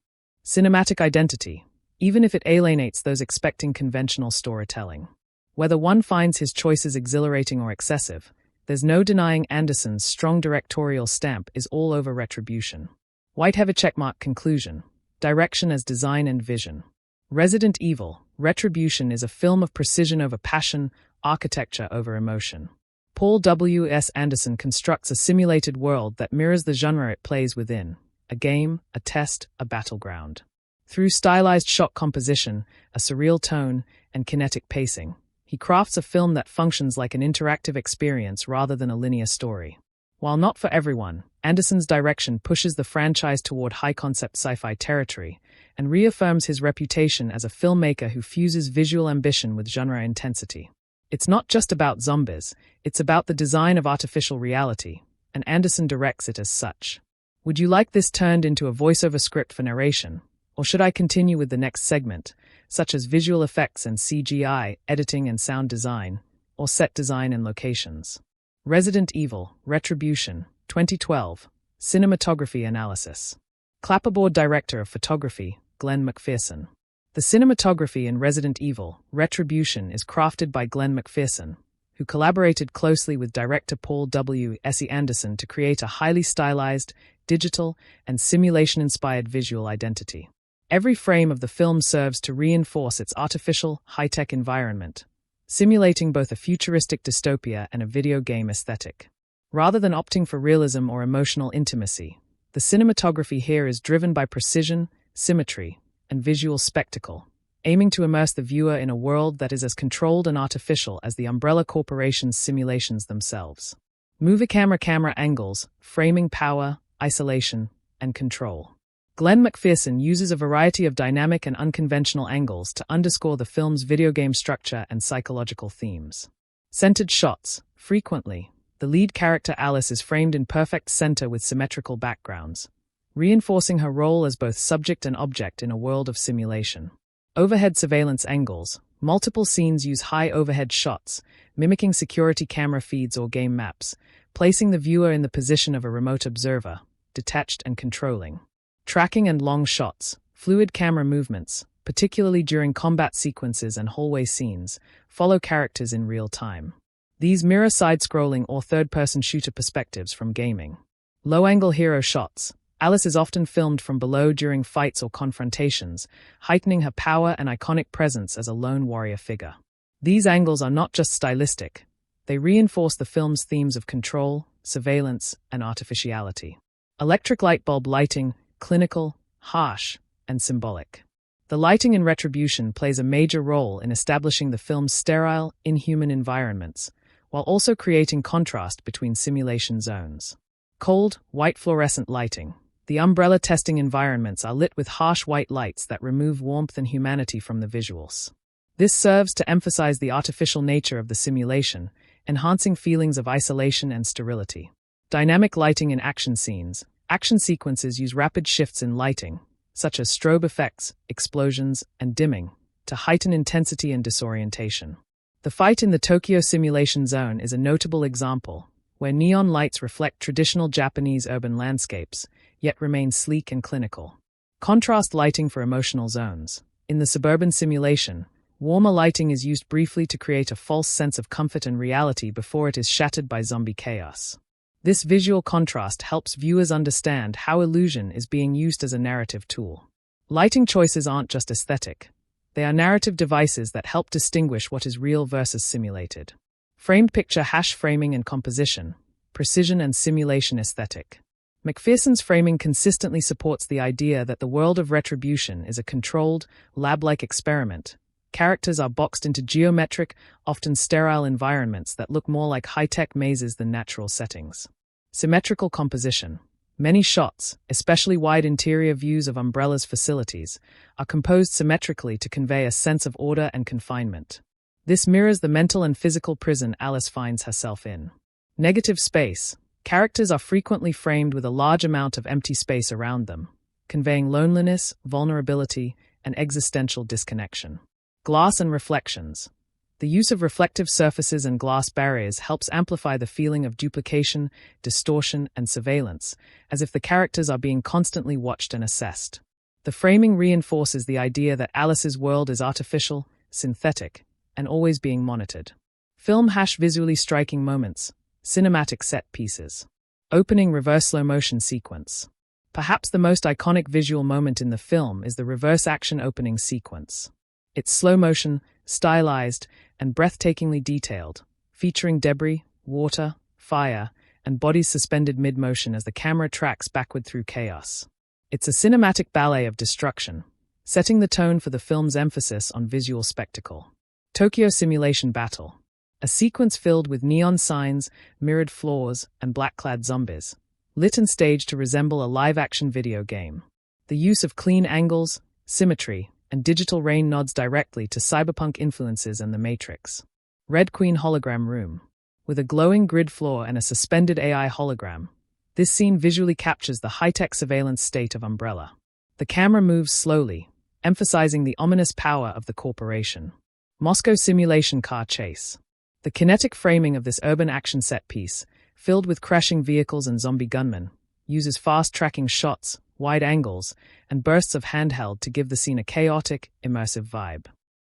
cinematic identity, even if it alienates those expecting conventional storytelling. Whether one finds his choices exhilarating or excessive, there's no denying Anderson's strong directorial stamp is all over Retribution. Whiteheaver checkmark conclusion. Direction as design and vision. Resident Evil, Retribution is a film of precision over passion, architecture over emotion. Paul W.S. Anderson constructs a simulated world that mirrors the genre it plays within, a game, a test, a battleground. Through stylized shot composition, a surreal tone, and kinetic pacing, he crafts a film that functions like an interactive experience rather than a linear story. While not for everyone, Anderson's direction pushes the franchise toward high-concept sci-fi territory and reaffirms his reputation as a filmmaker who fuses visual ambition with genre intensity. It's not just about zombies, it's about the design of artificial reality, and Anderson directs it as such. Would you like this turned into a voiceover script for narration? Or should I continue with the next segment, such as visual effects and CGI, editing and sound design, or set design and locations? Resident Evil, Retribution, 2012, Cinematography Analysis. Clapperboard Director of Photography, Glenn McPherson. The cinematography in Resident Evil, Retribution is crafted by Glenn McPherson, who collaborated closely with director Paul W.S. Anderson to create a highly stylized, digital, and simulation-inspired visual identity. Every frame of the film serves to reinforce its artificial, high-tech environment, simulating both a futuristic dystopia and a video game aesthetic. Rather than opting for realism or emotional intimacy, the cinematography here is driven by precision, symmetry, and visual spectacle, aiming to immerse the viewer in a world that is as controlled and artificial as the Umbrella Corporation's simulations themselves. Movie camera angles, framing power, isolation, and control. Glenn McPherson uses a variety of dynamic and unconventional angles to underscore the film's video game structure and psychological themes. Centered shots. Frequently, the lead character Alice is framed in perfect center with symmetrical backgrounds, reinforcing her role as both subject and object in a world of simulation. Overhead surveillance angles. Multiple scenes use high overhead shots, mimicking security camera feeds or game maps, placing the viewer in the position of a remote observer, detached and controlling. Tracking and long shots. Fluid camera movements, particularly during combat sequences and hallway scenes, follow characters in real time. These mirror side-scrolling or third-person shooter perspectives from gaming. Low-angle hero shots. Alice is often filmed from below during fights or confrontations, heightening her power and iconic presence as a lone warrior figure. These angles are not just stylistic. They reinforce the film's themes of control, surveillance, and artificiality. Electric light bulb lighting, clinical, harsh, and symbolic. The lighting in Retribution plays a major role in establishing the film's sterile, inhuman environments, while also creating contrast between simulation zones. Cold, white fluorescent lighting. The umbrella testing environments are lit with harsh white lights that remove warmth and humanity from the visuals. This serves to emphasize the artificial nature of the simulation, enhancing feelings of isolation and sterility. Dynamic lighting in action scenes. Action sequences use rapid shifts in lighting, such as strobe effects, explosions, and dimming, to heighten intensity and disorientation. The fight in the Tokyo Simulation Zone is a notable example, where neon lights reflect traditional Japanese urban landscapes, yet remain sleek and clinical. Contrast lighting for emotional zones. In the suburban simulation, warmer lighting is used briefly to create a false sense of comfort and reality before it is shattered by zombie chaos. This visual contrast helps viewers understand how illusion is being used as a narrative tool. Lighting choices aren't just aesthetic. They are narrative devices that help distinguish what is real versus simulated. Framed picture hash framing and composition, precision and simulation aesthetic. McPherson's framing consistently supports the idea that the world of Retribution is a controlled, lab-like experiment. Characters are boxed into geometric, often sterile environments that look more like high-tech mazes than natural settings. Symmetrical composition. Many shots, especially wide interior views of Umbrella's facilities, are composed symmetrically to convey a sense of order and confinement. This mirrors the mental and physical prison Alice finds herself in. Negative space. Characters are frequently framed with a large amount of empty space around them, conveying loneliness, vulnerability, and existential disconnection. Glass and reflections. The use of reflective surfaces and glass barriers helps amplify the feeling of duplication, distortion, and surveillance, as if the characters are being constantly watched and assessed. The framing reinforces the idea that Alice's world is artificial, synthetic, and always being monitored. Film hash visually striking moments. Cinematic set pieces. Opening reverse slow-motion sequence. Perhaps the most iconic visual moment in the film is the reverse action opening sequence. It's slow-motion, stylized, and breathtakingly detailed, featuring debris, water, fire, and bodies suspended mid-motion as the camera tracks backward through chaos. It's a cinematic ballet of destruction, setting the tone for the film's emphasis on visual spectacle. Tokyo Simulation Battle. A sequence filled with neon signs, mirrored floors, and black-clad zombies, lit and staged to resemble a live-action video game. The use of clean angles, symmetry, and digital rain nods directly to cyberpunk influences and The Matrix. Red Queen Hologram Room. With a glowing grid floor and a suspended AI hologram, this scene visually captures the high-tech surveillance state of Umbrella. The camera moves slowly, emphasizing the ominous power of the corporation. Moscow Simulation Car Chase. The kinetic framing of this urban action set piece, filled with crashing vehicles and zombie gunmen, uses fast-tracking shots, wide angles, and bursts of handheld to give the scene a chaotic, immersive vibe.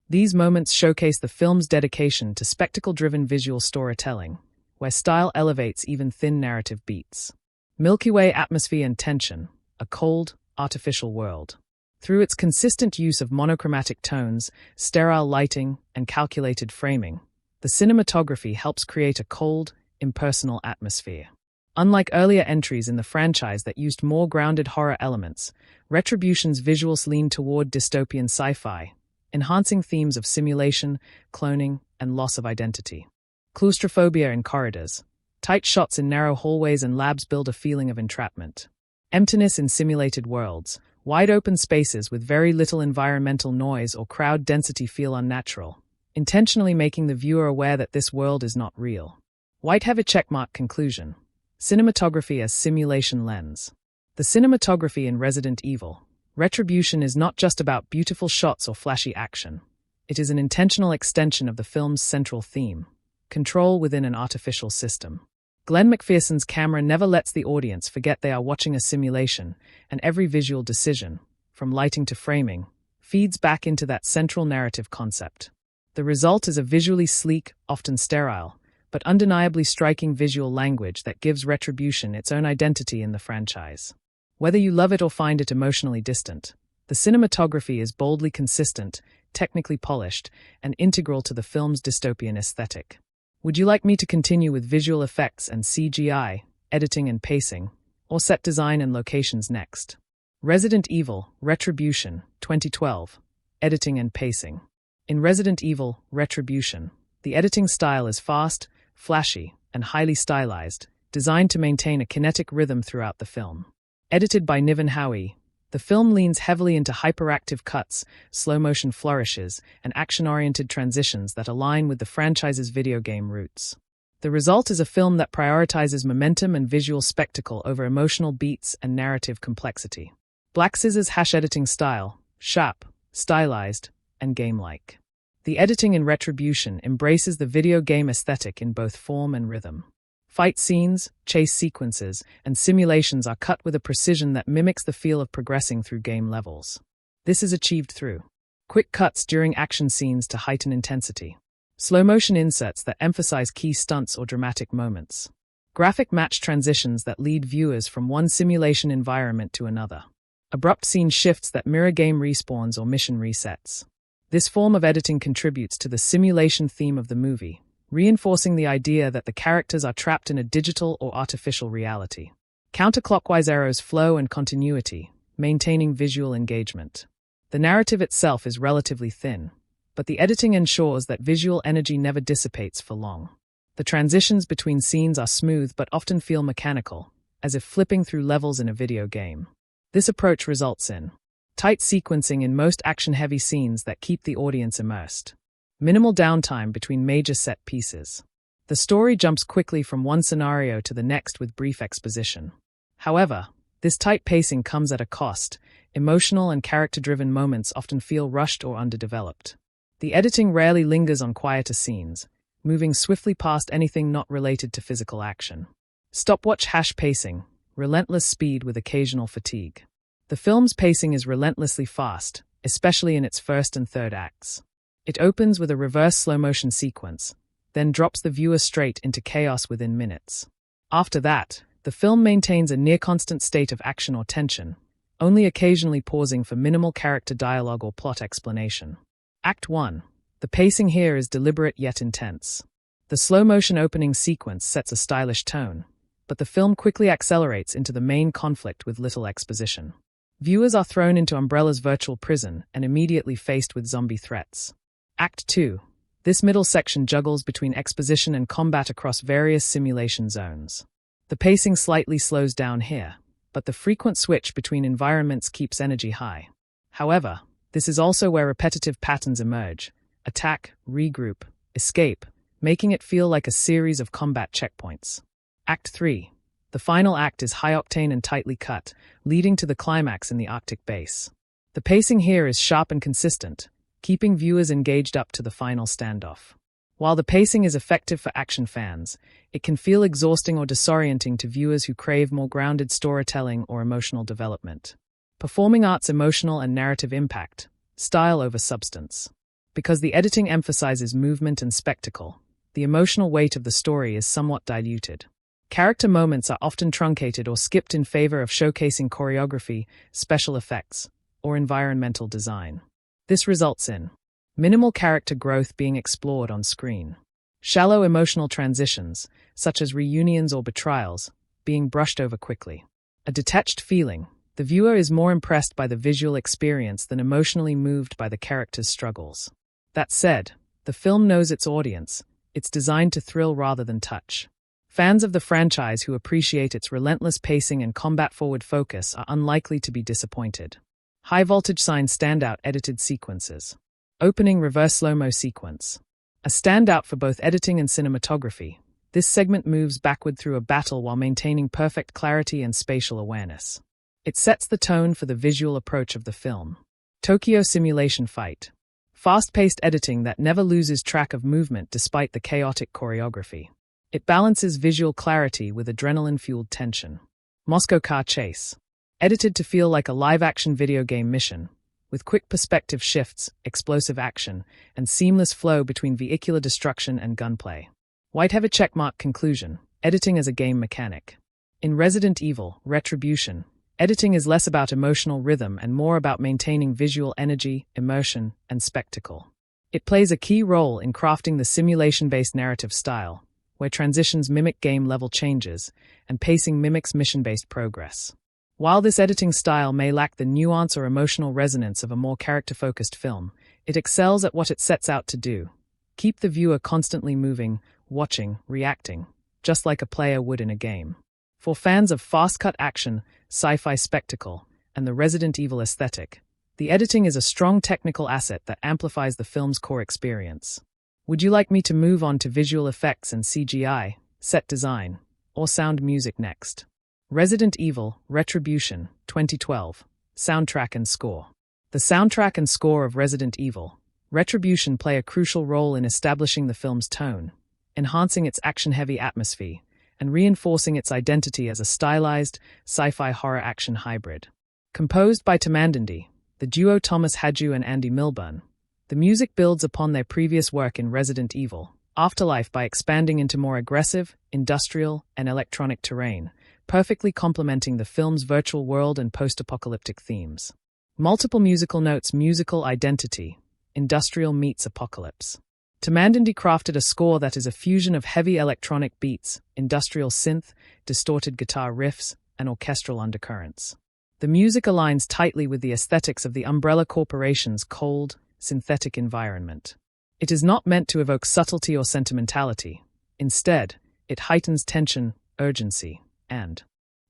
These moments showcase the film's dedication to spectacle-driven visual storytelling, where style elevates even thin narrative beats. Milky Way Atmosphere and Tension, a cold, artificial world. Through its consistent use of monochromatic tones, sterile lighting, and calculated framing, the cinematography helps create a cold, impersonal atmosphere. Unlike earlier entries in the franchise that used more grounded horror elements, Retribution's visuals lean toward dystopian sci-fi, enhancing themes of simulation, cloning, and loss of identity. Claustrophobia in corridors. Tight shots in narrow hallways and labs build a feeling of entrapment. Emptiness in simulated worlds. Wide open spaces with very little environmental noise or crowd density feel unnatural, intentionally making the viewer aware that this world is not real. Whiteheavy checkmark conclusion. Cinematography as simulation lens. The cinematography in Resident Evil, Retribution is not just about beautiful shots or flashy action. It is an intentional extension of the film's central theme, control within an artificial system. Glenn McPherson's camera never lets the audience forget they are watching a simulation, and every visual decision, from lighting to framing, feeds back into that central narrative concept. The result is a visually sleek, often sterile, but undeniably striking visual language that gives Retribution its own identity in the franchise. Whether you love it or find it emotionally distant, the cinematography is boldly consistent, technically polished, and integral to the film's dystopian aesthetic. Would you like me to continue with visual effects and CGI, editing and pacing, or set design and locations next? Resident Evil, Retribution, 2012. Editing and pacing. In Resident Evil, Retribution, the editing style is fast, flashy, and highly stylized, designed to maintain a kinetic rhythm throughout the film. Edited by Niven Howie, the film leans heavily into hyperactive cuts, slow-motion flourishes, and action-oriented transitions that align with the franchise's video game roots. The result is a film that prioritizes momentum and visual spectacle over emotional beats and narrative complexity. Black Scissor's editing style, sharp, stylized, and game-like. The editing in Retribution embraces the video game aesthetic in both form and rhythm. Fight scenes, chase sequences, and simulations are cut with a precision that mimics the feel of progressing through game levels. This is achieved through quick cuts during action scenes to heighten intensity, slow-motion inserts that emphasize key stunts or dramatic moments, graphic match transitions that lead viewers from one simulation environment to another, abrupt scene shifts that mirror game respawns or mission resets. This form of editing contributes to the simulation theme of the movie, reinforcing the idea that the characters are trapped in a digital or artificial reality. Counterclockwise arrows flow and continuity, maintaining visual engagement. The narrative itself is relatively thin, but the editing ensures that visual energy never dissipates for long. The transitions between scenes are smooth but often feel mechanical, as if flipping through levels in a video game. This approach results in tight sequencing in most action-heavy scenes that keep the audience immersed. Minimal downtime between major set pieces. The story jumps quickly from one scenario to the next with brief exposition. However, this tight pacing comes at a cost. Emotional and character-driven moments often feel rushed or underdeveloped. The editing rarely lingers on quieter scenes, moving swiftly past anything not related to physical action. Stopwatch pacing, relentless speed with occasional fatigue. The film's pacing is relentlessly fast, especially in its first and third acts. It opens with a reverse slow-motion sequence, then drops the viewer straight into chaos within minutes. After that, the film maintains a near-constant state of action or tension, only occasionally pausing for minimal character dialogue or plot explanation. Act 1. The pacing here is deliberate yet intense. The slow-motion opening sequence sets a stylish tone, but the film quickly accelerates into the main conflict with little exposition. Viewers are thrown into Umbrella's virtual prison and immediately faced with zombie threats. Act 2. This middle section juggles between exposition and combat across various simulation zones. The pacing slightly slows down here, but the frequent switch between environments keeps energy high. However, this is also where repetitive patterns emerge: attack, regroup, escape, making it feel like a series of combat checkpoints. Act 3. The final act is high-octane and tightly cut, leading to the climax in the Arctic base. The pacing here is sharp and consistent, keeping viewers engaged up to the final standoff. While the pacing is effective for action fans, it can feel exhausting or disorienting to viewers who crave more grounded storytelling or emotional development. Performing arts' emotional and narrative impact, style over substance. Because the editing emphasizes movement and spectacle, the emotional weight of the story is somewhat diluted. Character moments are often truncated or skipped in favor of showcasing choreography, special effects, or environmental design. This results in minimal character growth being explored on screen. Shallow emotional transitions, such as reunions or betrayals, being brushed over quickly. A detached feeling. The viewer is more impressed by the visual experience than emotionally moved by the character's struggles. That said, the film knows its audience. It's designed to thrill rather than touch. Fans of the franchise who appreciate its relentless pacing and combat-forward focus are unlikely to be disappointed. High-voltage signs standout edited sequences. Opening reverse slow-mo sequence. A standout for both editing and cinematography, this segment moves backward through a battle while maintaining perfect clarity and spatial awareness. It sets the tone for the visual approach of the film. Tokyo simulation fight. Fast-paced editing that never loses track of movement despite the chaotic choreography. It balances visual clarity with adrenaline-fueled tension. Moscow car chase. Edited to feel like a live-action video game mission, with quick perspective shifts, explosive action, and seamless flow between vehicular destruction and gunplay. Whiteheavy checkmark conclusion, editing as a game mechanic. In Resident Evil, Retribution, editing is less about emotional rhythm and more about maintaining visual energy, immersion, and spectacle. It plays a key role in crafting the simulation-based narrative style, where transitions mimic game-level changes and pacing mimics mission-based progress. While this editing style may lack the nuance or emotional resonance of a more character-focused film, it excels at what it sets out to do. Keep the viewer constantly moving, watching, reacting, just like a player would in a game. For fans of fast-cut action, sci-fi spectacle, and the Resident Evil aesthetic, the editing is a strong technical asset that amplifies the film's core experience. Would you like me to move on to visual effects and CGI, set design, or sound music next? Resident Evil, Retribution, 2012. Soundtrack and score. The soundtrack and score of Resident Evil, Retribution play a crucial role in establishing the film's tone, enhancing its action-heavy atmosphere, and reinforcing its identity as a stylized, sci-fi horror-action hybrid. Composed by Tamandindi, the duo Thomas Hadju and Andy Milburn, the music builds upon their previous work in Resident Evil, Afterlife by expanding into more aggressive, industrial, and electronic terrain, perfectly complementing the film's virtual world and post-apocalyptic themes. Multiple musical notes, musical identity, industrial meets apocalypse. Tamandindi crafted a score that is a fusion of heavy electronic beats, industrial synth, distorted guitar riffs, and orchestral undercurrents. The music aligns tightly with the aesthetics of the Umbrella Corporation's cold, synthetic environment. It is not meant to evoke subtlety or sentimentality. Instead, it heightens tension, urgency, and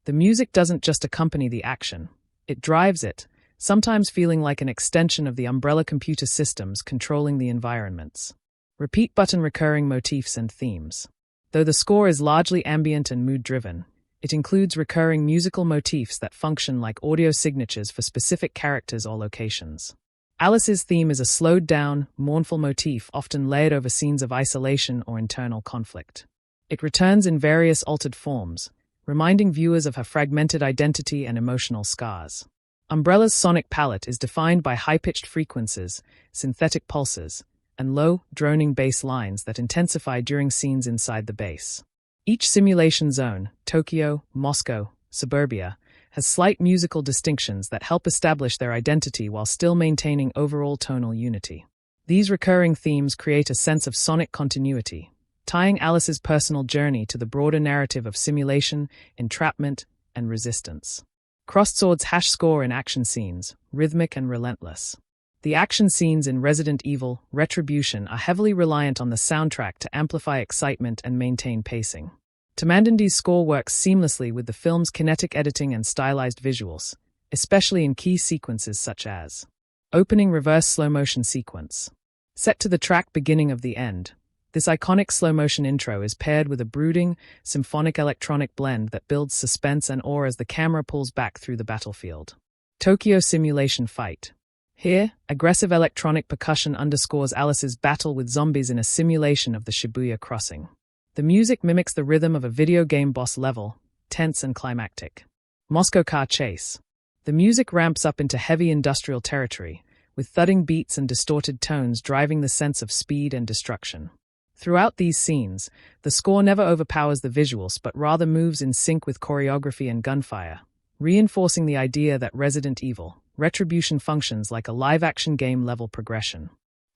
the music doesn't just accompany the action, it drives it, sometimes feeling like an extension of the Umbrella computer systems controlling the environments. Repeat button recurring motifs and themes. Though the score is largely ambient and mood-driven, it includes recurring musical motifs that function like audio signatures for specific characters or locations. Alice's theme is a slowed-down, mournful motif often layered over scenes of isolation or internal conflict. It returns in various altered forms, reminding viewers of her fragmented identity and emotional scars. Umbrella's sonic palette is defined by high-pitched frequencies, synthetic pulses, and low, droning bass lines that intensify during scenes inside the base. Each simulation zone, Tokyo, Moscow, Suburbia, has slight musical distinctions that help establish their identity while still maintaining overall tonal unity. These recurring themes create a sense of sonic continuity, tying Alice's personal journey to the broader narrative of simulation, entrapment, and resistance. Crosssword's hash score in action scenes, rhythmic and relentless. The action scenes in Resident Evil, Retribution are heavily reliant on the soundtrack to amplify excitement and maintain pacing. Tamandindi's score works seamlessly with the film's kinetic editing and stylized visuals, especially in key sequences such as opening reverse slow-motion sequence. Set to the track beginning of the end, this iconic slow-motion intro is paired with a brooding, symphonic electronic blend that builds suspense and awe as the camera pulls back through the battlefield. Tokyo simulation fight. Here, aggressive electronic percussion underscores Alice's battle with zombies in a simulation of the Shibuya crossing. The music mimics the rhythm of a video game boss level, tense and climactic. Moscow car chase. The music ramps up into heavy industrial territory, with thudding beats and distorted tones driving the sense of speed and destruction. Throughout these scenes, the score never overpowers the visuals but rather moves in sync with choreography and gunfire, reinforcing the idea that Resident Evil, Retribution functions like a live-action game-level progression.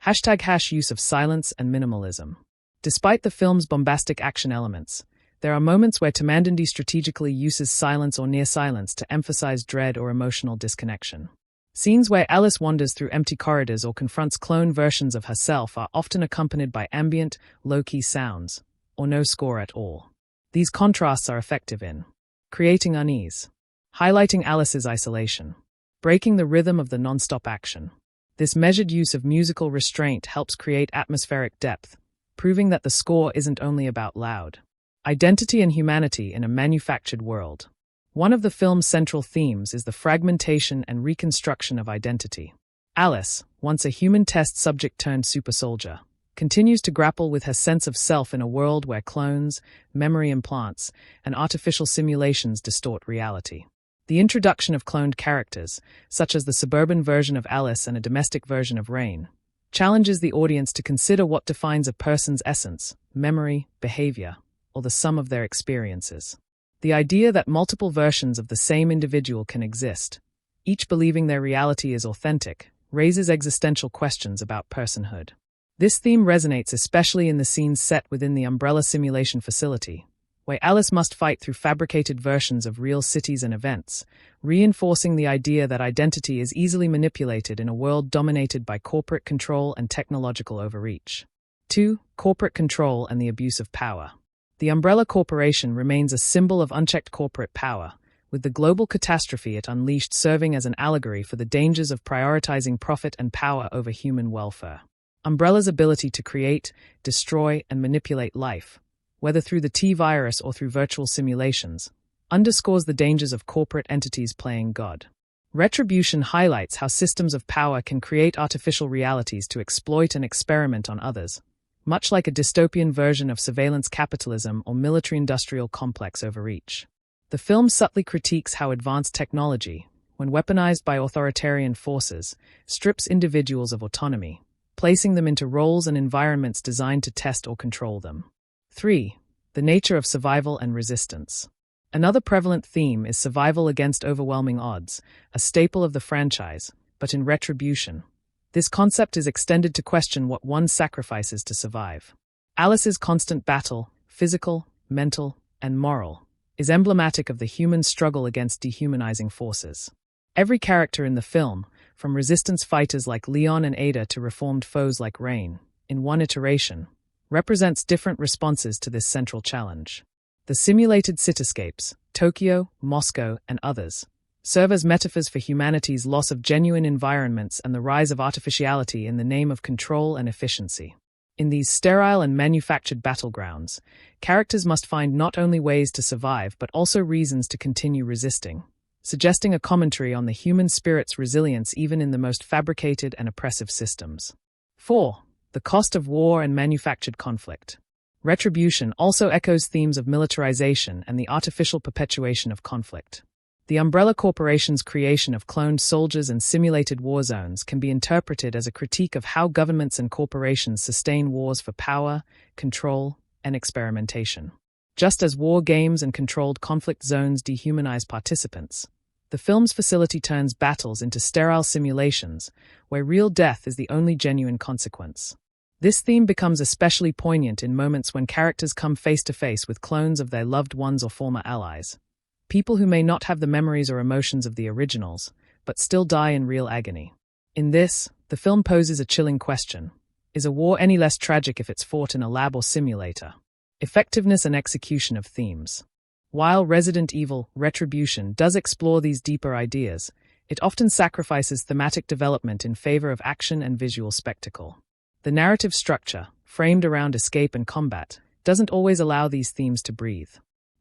#use of silence and minimalism. Despite the film's bombastic action elements, there are moments where Tamandindi strategically uses silence or near silence to emphasize dread or emotional disconnection. Scenes where Alice wanders through empty corridors or confronts clone versions of herself are often accompanied by ambient, low-key sounds, or no score at all. These contrasts are effective in creating unease, highlighting Alice's isolation, breaking the rhythm of the non-stop action. This measured use of musical restraint helps create atmospheric depth, proving that the score isn't only about loud identity and humanity in a manufactured world. One of the film's central themes is the fragmentation and reconstruction of identity. Alice, once a human test subject turned super soldier, continues to grapple with her sense of self in a world where clones, memory implants, and artificial simulations distort reality. The introduction of cloned characters, such as the suburban version of Alice and a domestic version of Rain, challenges the audience to consider what defines a person's essence, memory, behavior, or the sum of their experiences. The idea that multiple versions of the same individual can exist, each believing their reality is authentic, raises existential questions about personhood. This theme resonates especially in the scenes set within the Umbrella simulation facility, where Alice must fight through fabricated versions of real cities and events, reinforcing the idea that identity is easily manipulated in a world dominated by corporate control and technological overreach. 2. Corporate control and the abuse of power. The Umbrella Corporation remains a symbol of unchecked corporate power, with the global catastrophe it unleashed serving as an allegory for the dangers of prioritizing profit and power over human welfare. Umbrella's ability to create, destroy, and manipulate life, whether through the T-virus or through virtual simulations, underscores the dangers of corporate entities playing God. Retribution highlights how systems of power can create artificial realities to exploit and experiment on others, much like a dystopian version of surveillance capitalism or military-industrial complex overreach. The film subtly critiques how advanced technology, when weaponized by authoritarian forces, strips individuals of autonomy, placing them into roles and environments designed to test or control them. 3. The nature of survival and resistance. Another prevalent theme is survival against overwhelming odds, a staple of the franchise, but in Retribution, this concept is extended to question what one sacrifices to survive. Alice's constant battle, physical, mental, and moral, is emblematic of the human struggle against dehumanizing forces. Every character in the film, from resistance fighters like Leon and Ada to reformed foes like Rain, in one iteration, represents different responses to this central challenge. The simulated cityscapes, Tokyo, Moscow, and others, serve as metaphors for humanity's loss of genuine environments and the rise of artificiality in the name of control and efficiency. In these sterile and manufactured battlegrounds, characters must find not only ways to survive but also reasons to continue resisting, suggesting a commentary on the human spirit's resilience even in the most fabricated and oppressive systems. 4. The cost of war and manufactured conflict. Retribution also echoes themes of militarization and the artificial perpetuation of conflict. The Umbrella Corporation's creation of cloned soldiers and simulated war zones can be interpreted as a critique of how governments and corporations sustain wars for power, control, and experimentation. Just as war games and controlled conflict zones dehumanize participants, the film's facility turns battles into sterile simulations where real death is the only genuine consequence. This theme becomes especially poignant in moments when characters come face to face with clones of their loved ones or former allies, people who may not have the memories or emotions of the originals, but still die in real agony. In this, the film poses a chilling question. Is a war any less tragic if it's fought in a lab or simulator? Effectiveness and execution of themes. While Resident Evil Retribution does explore these deeper ideas, it often sacrifices thematic development in favor of action and visual spectacle. The narrative structure, framed around escape and combat, doesn't always allow these themes to breathe.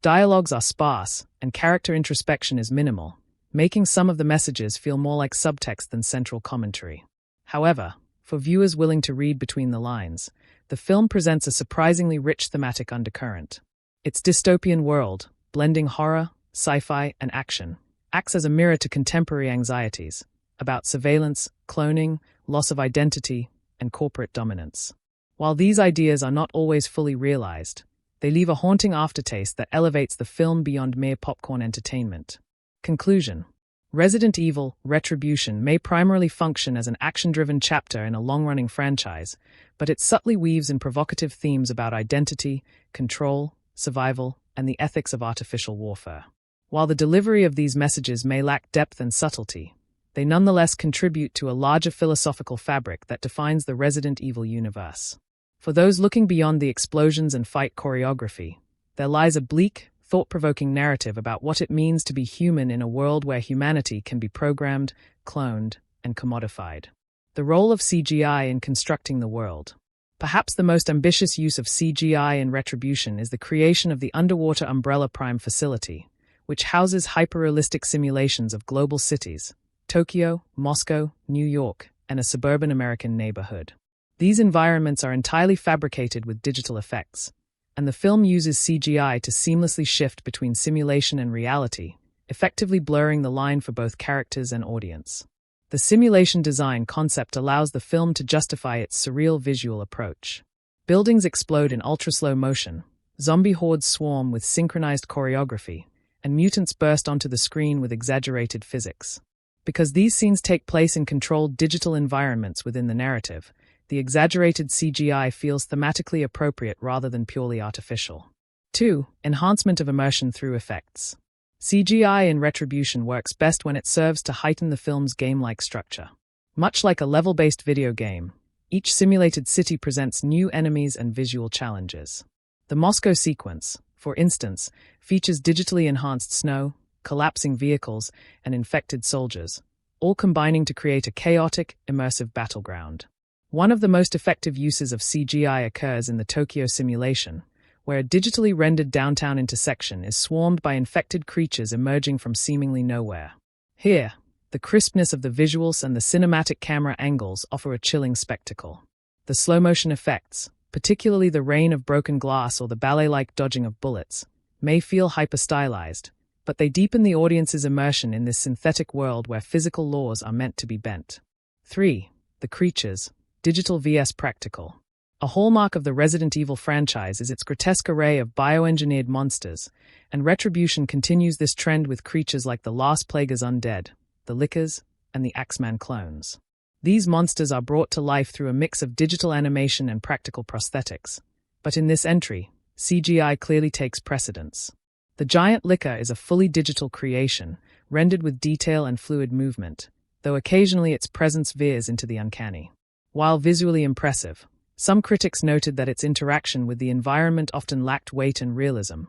Dialogues are sparse, and character introspection is minimal, making some of the messages feel more like subtext than central commentary. However, for viewers willing to read between the lines, the film presents a surprisingly rich thematic undercurrent. Its dystopian world, blending horror, sci-fi, and action, acts as a mirror to contemporary anxieties about surveillance, cloning, loss of identity, and corporate dominance. While these ideas are not always fully realized, they leave a haunting aftertaste that elevates the film beyond mere popcorn entertainment. Conclusion. Resident Evil Retribution may primarily function as an action-driven chapter in a long-running franchise, but it subtly weaves in provocative themes about identity, control, survival, and the ethics of artificial warfare. While the delivery of these messages may lack depth and subtlety, they nonetheless contribute to a larger philosophical fabric that defines the Resident Evil universe. For those looking beyond the explosions and fight choreography, there lies a bleak, thought-provoking narrative about what it means to be human in a world where humanity can be programmed, cloned, and commodified. The role of CGI in constructing the world. Perhaps the most ambitious use of CGI in Retribution is the creation of the underwater Umbrella Prime facility, which houses hyper-realistic simulations of global cities, Tokyo, Moscow, New York, and a suburban American neighborhood. These environments are entirely fabricated with digital effects, and the film uses CGI to seamlessly shift between simulation and reality, effectively blurring the line for both characters and audience. The simulation design concept allows the film to justify its surreal visual approach. Buildings explode in ultra-slow motion, zombie hordes swarm with synchronized choreography, and mutants burst onto the screen with exaggerated physics. Because these scenes take place in controlled digital environments within the narrative, the exaggerated CGI feels thematically appropriate rather than purely artificial. 2. Enhancement of immersion through effects. CGI in Retribution works best when it serves to heighten the film's game-like structure. Much like a level-based video game, each simulated city presents new enemies and visual challenges. The Moscow sequence, for instance, features digitally enhanced snow, collapsing vehicles, and infected soldiers, all combining to create a chaotic, immersive battleground. One of the most effective uses of CGI occurs in the Tokyo simulation, where a digitally rendered downtown intersection is swarmed by infected creatures emerging from seemingly nowhere. Here, the crispness of the visuals and the cinematic camera angles offer a chilling spectacle. The slow-motion effects, particularly the rain of broken glass or the ballet-like dodging of bullets, may feel hyper-stylized, but they deepen the audience's immersion in this synthetic world where physical laws are meant to be bent. 3. The creatures, digital vs practical. A hallmark of the Resident Evil franchise is its grotesque array of bioengineered monsters, and Retribution continues this trend with creatures like the Last Plague's undead, the Lickers, and the Axeman clones. These monsters are brought to life through a mix of digital animation and practical prosthetics, but in this entry, CGI clearly takes precedence. The giant Licker is a fully digital creation, rendered with detail and fluid movement, though occasionally its presence veers into the uncanny. While visually impressive, some critics noted that its interaction with the environment often lacked weight and realism,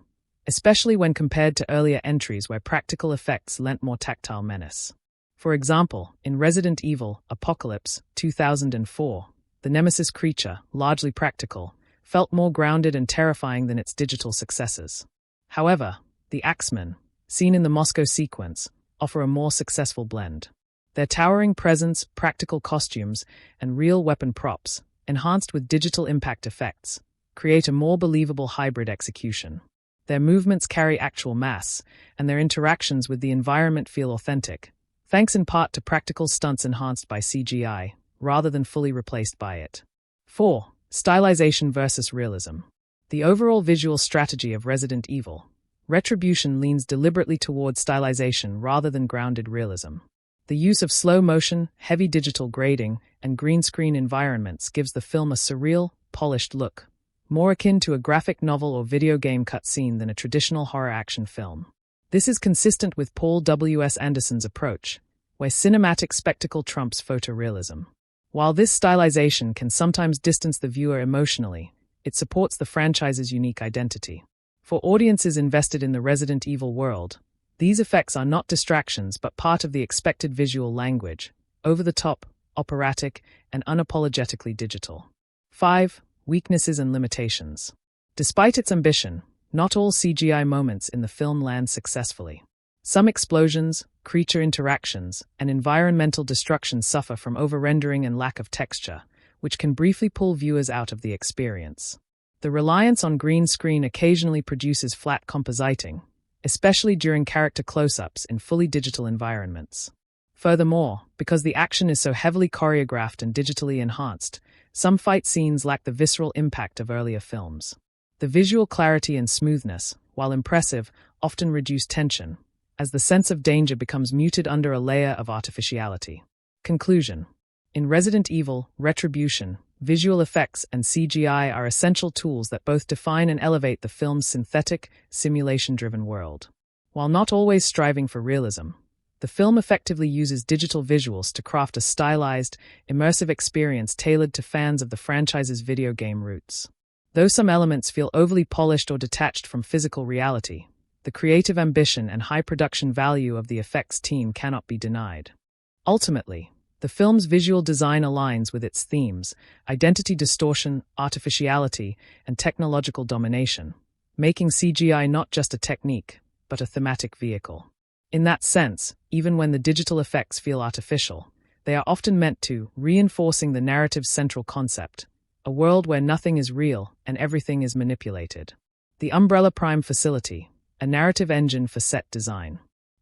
especially when compared to earlier entries where practical effects lent more tactile menace. For example, in Resident Evil Apocalypse 2004, the Nemesis creature, largely practical, felt more grounded and terrifying than its digital successors. However, the Axemen, seen in the Moscow sequence, offer a more successful blend. Their towering presence, practical costumes, and real weapon props, enhanced with digital impact effects, create a more believable hybrid execution. Their movements carry actual mass, and their interactions with the environment feel authentic, thanks in part to practical stunts enhanced by CGI, rather than fully replaced by it. 4. Stylization versus realism. The overall visual strategy of Resident Evil, Retribution leans deliberately towards stylization rather than grounded realism. The use of slow-motion, heavy digital grading, and green screen environments gives the film a surreal, polished look, more akin to a graphic novel or video game cutscene than a traditional horror action film. This is consistent with Paul W.S. Anderson's approach, where cinematic spectacle trumps photorealism. While this stylization can sometimes distance the viewer emotionally, it supports the franchise's unique identity. For audiences invested in the Resident Evil world, these effects are not distractions but part of the expected visual language, over-the-top, operatic, and unapologetically digital. 5. Weaknesses and limitations. Despite its ambition, not all CGI moments in the film land successfully. Some explosions, creature interactions, and environmental destruction suffer from over-rendering and lack of texture, which can briefly pull viewers out of the experience. The reliance on green screen occasionally produces flat compositing, especially during character close-ups in fully digital environments. Furthermore, because the action is so heavily choreographed and digitally enhanced, some fight scenes lack the visceral impact of earlier films. The visual clarity and smoothness, while impressive, often reduce tension, as the sense of danger becomes muted under a layer of artificiality. Conclusion. In Resident Evil, Retribution, visual effects and CGI are essential tools that both define and elevate the film's synthetic, simulation-driven world. While not always striving for realism, the film effectively uses digital visuals to craft a stylized, immersive experience tailored to fans of the franchise's video game roots. Though some elements feel overly polished or detached from physical reality, the creative ambition and high production value of the effects team cannot be denied. Ultimately, the film's visual design aligns with its themes: identity distortion, artificiality, and technological domination, making CGI not just a technique, but a thematic vehicle. In that sense, even when the digital effects feel artificial, they are often meant to, reinforcing the narrative's central concept, a world where nothing is real and everything is manipulated. The Umbrella Prime Facility, a narrative engine for set design.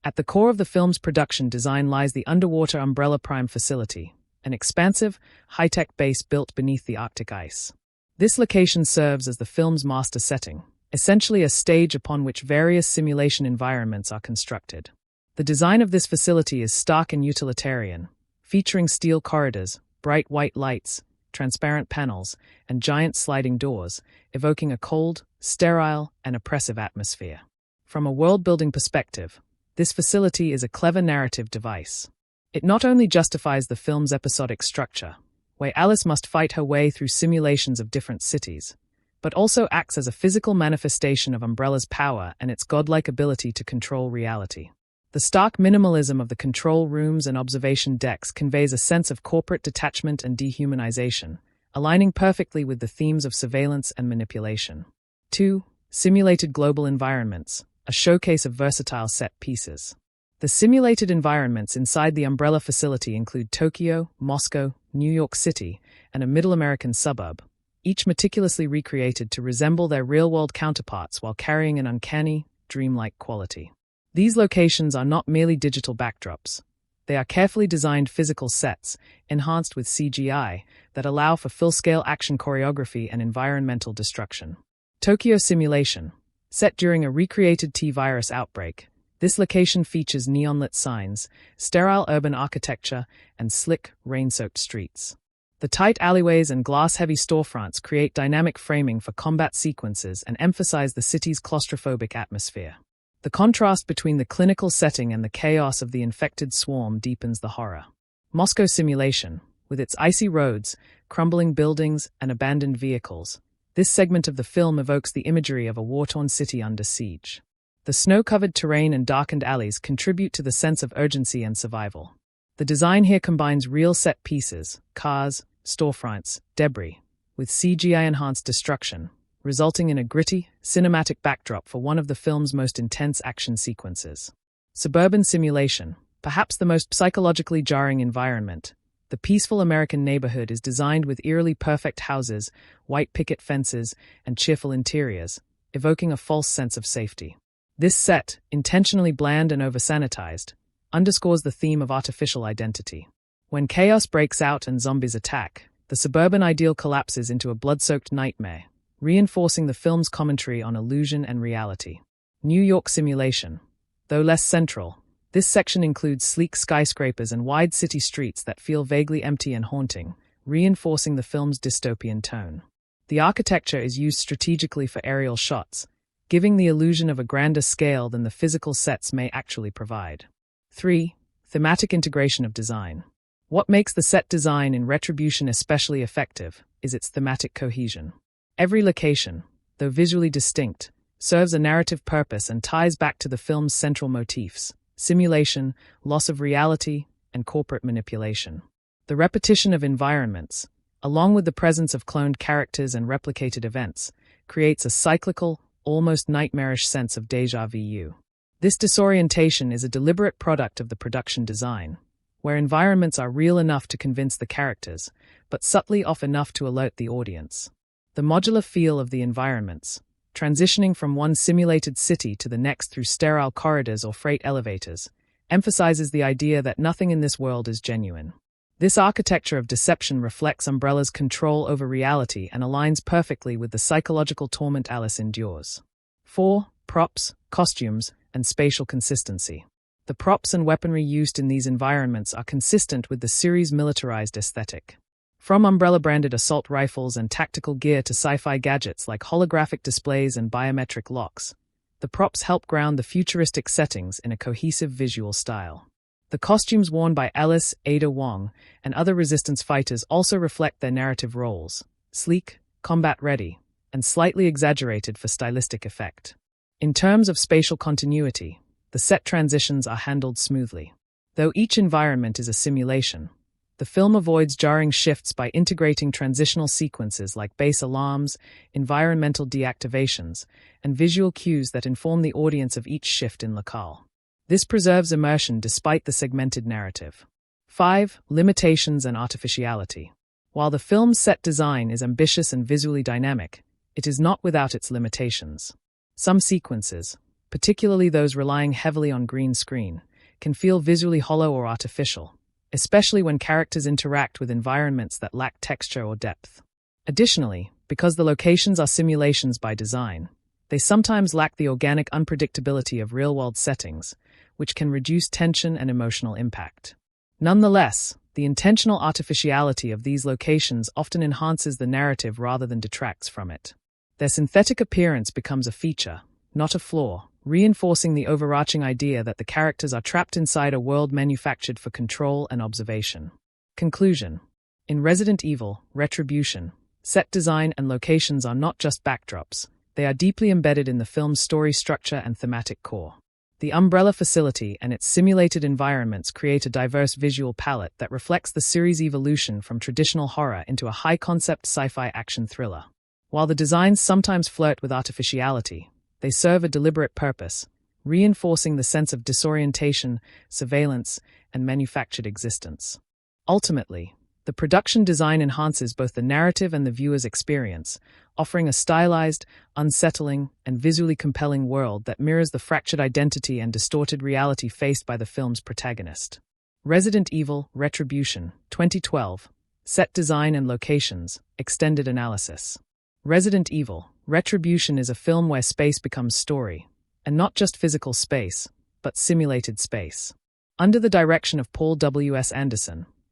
At the core of the film's production design lies the underwater Umbrella Prime facility, an expansive, high-tech base built beneath the Arctic ice. This location serves as the film's master setting, essentially a stage upon which various simulation environments are constructed. The design of this facility is stark and utilitarian, featuring steel corridors, bright white lights, transparent panels, and giant sliding doors, evoking a cold, sterile, and oppressive atmosphere. From a world-building perspective, this facility is a clever narrative device. It not only justifies the film's episodic structure, where Alice must fight her way through simulations of different cities, but also acts as a physical manifestation of Umbrella's power and its godlike ability to control reality. The stark minimalism of the control rooms and observation decks conveys a sense of corporate detachment and dehumanization, aligning perfectly with the themes of surveillance and manipulation. 2. Simulated global environments, a showcase of versatile set pieces. The simulated environments inside the Umbrella facility include Tokyo, Moscow, New York City, and a middle American suburb, each meticulously recreated to resemble their real-world counterparts while carrying an uncanny, dreamlike quality. These locations are not merely digital backdrops. They are carefully designed physical sets, enhanced with CGI, that allow for full-scale action choreography and environmental destruction. Tokyo simulation. Set during a recreated T-virus outbreak, this location features neon-lit signs, sterile urban architecture, and slick, rain-soaked streets. The tight alleyways and glass-heavy storefronts create dynamic framing for combat sequences and emphasize the city's claustrophobic atmosphere. The contrast between the clinical setting and the chaos of the infected swarm deepens the horror. Moscow simulation, with its icy roads, crumbling buildings, and abandoned vehicles, this segment of the film evokes the imagery of a war-torn city under siege. The snow-covered terrain and darkened alleys contribute to the sense of urgency and survival. The design here combines real set pieces, cars, storefronts, debris, with CGI-enhanced destruction, resulting in a gritty, cinematic backdrop for one of the film's most intense action sequences. Suburban simulation, perhaps the most psychologically jarring environment. The peaceful American neighborhood is designed with eerily perfect houses, white picket fences, and cheerful interiors, evoking a false sense of safety. This set, intentionally bland and over-sanitized, underscores the theme of artificial identity. When chaos breaks out and zombies attack, the suburban ideal collapses into a blood-soaked nightmare, reinforcing the film's commentary on illusion and reality. New York simulation. Though less central, this section includes sleek skyscrapers and wide city streets that feel vaguely empty and haunting, reinforcing the film's dystopian tone. The architecture is used strategically for aerial shots, giving the illusion of a grander scale than the physical sets may actually provide. 3. Thematic integration of design. What makes the set design in Retribution especially effective is its thematic cohesion. Every location, though visually distinct, serves a narrative purpose and ties back to the film's central motifs: simulation, loss of reality, and corporate manipulation. The repetition of environments, along with the presence of cloned characters and replicated events, creates a cyclical, almost nightmarish sense of déjà vu. This disorientation is a deliberate product of the production design, where environments are real enough to convince the characters, but subtly off enough to alert the audience. The modular feel of the environments, transitioning from one simulated city to the next through sterile corridors or freight elevators, emphasizes the idea that nothing in this world is genuine. This architecture of deception reflects Umbrella's control over reality and aligns perfectly with the psychological torment Alice endures. 4. Props, costumes, and spatial consistency. The props and weaponry used in these environments are consistent with the series' militarized aesthetic. From Umbrella-branded assault rifles and tactical gear to sci-fi gadgets like holographic displays and biometric locks, the props help ground the futuristic settings in a cohesive visual style. The costumes worn by Alice, Ada Wong, and other Resistance fighters also reflect their narrative roles: sleek, combat-ready, and slightly exaggerated for stylistic effect. In terms of spatial continuity, the set transitions are handled smoothly. Though each environment is a simulation, the film avoids jarring shifts by integrating transitional sequences like base alarms, environmental deactivations, and visual cues that inform the audience of each shift in locale. This preserves immersion despite the segmented narrative. 5. Limitations and artificiality. While the film's set design is ambitious and visually dynamic, it is not without its limitations. Some sequences, particularly those relying heavily on green screen, can feel visually hollow or artificial, especially when characters interact with environments that lack texture or depth. Additionally, because the locations are simulations by design, they sometimes lack the organic unpredictability of real-world settings, which can reduce tension and emotional impact. Nonetheless, the intentional artificiality of these locations often enhances the narrative rather than detracts from it. Their synthetic appearance becomes a feature, not a flaw, reinforcing the overarching idea that the characters are trapped inside a world manufactured for control and observation. Conclusion. In Resident Evil, Retribution, set design and locations are not just backdrops, they are deeply embedded in the film's story structure and thematic core. The Umbrella facility and its simulated environments create a diverse visual palette that reflects the series' evolution from traditional horror into a high-concept sci-fi action thriller. While the designs sometimes flirt with artificiality, they serve a deliberate purpose, reinforcing the sense of disorientation, surveillance, and manufactured existence. Ultimately, the production design enhances both the narrative and the viewer's experience, offering a stylized, unsettling, and visually compelling world that mirrors the fractured identity and distorted reality faced by the film's protagonist. Resident Evil, Retribution, 2012. Set design and locations, extended analysis. Resident Evil, Retribution is a film where space becomes story, and not just physical space, but simulated space. Under the direction of Paul W.S.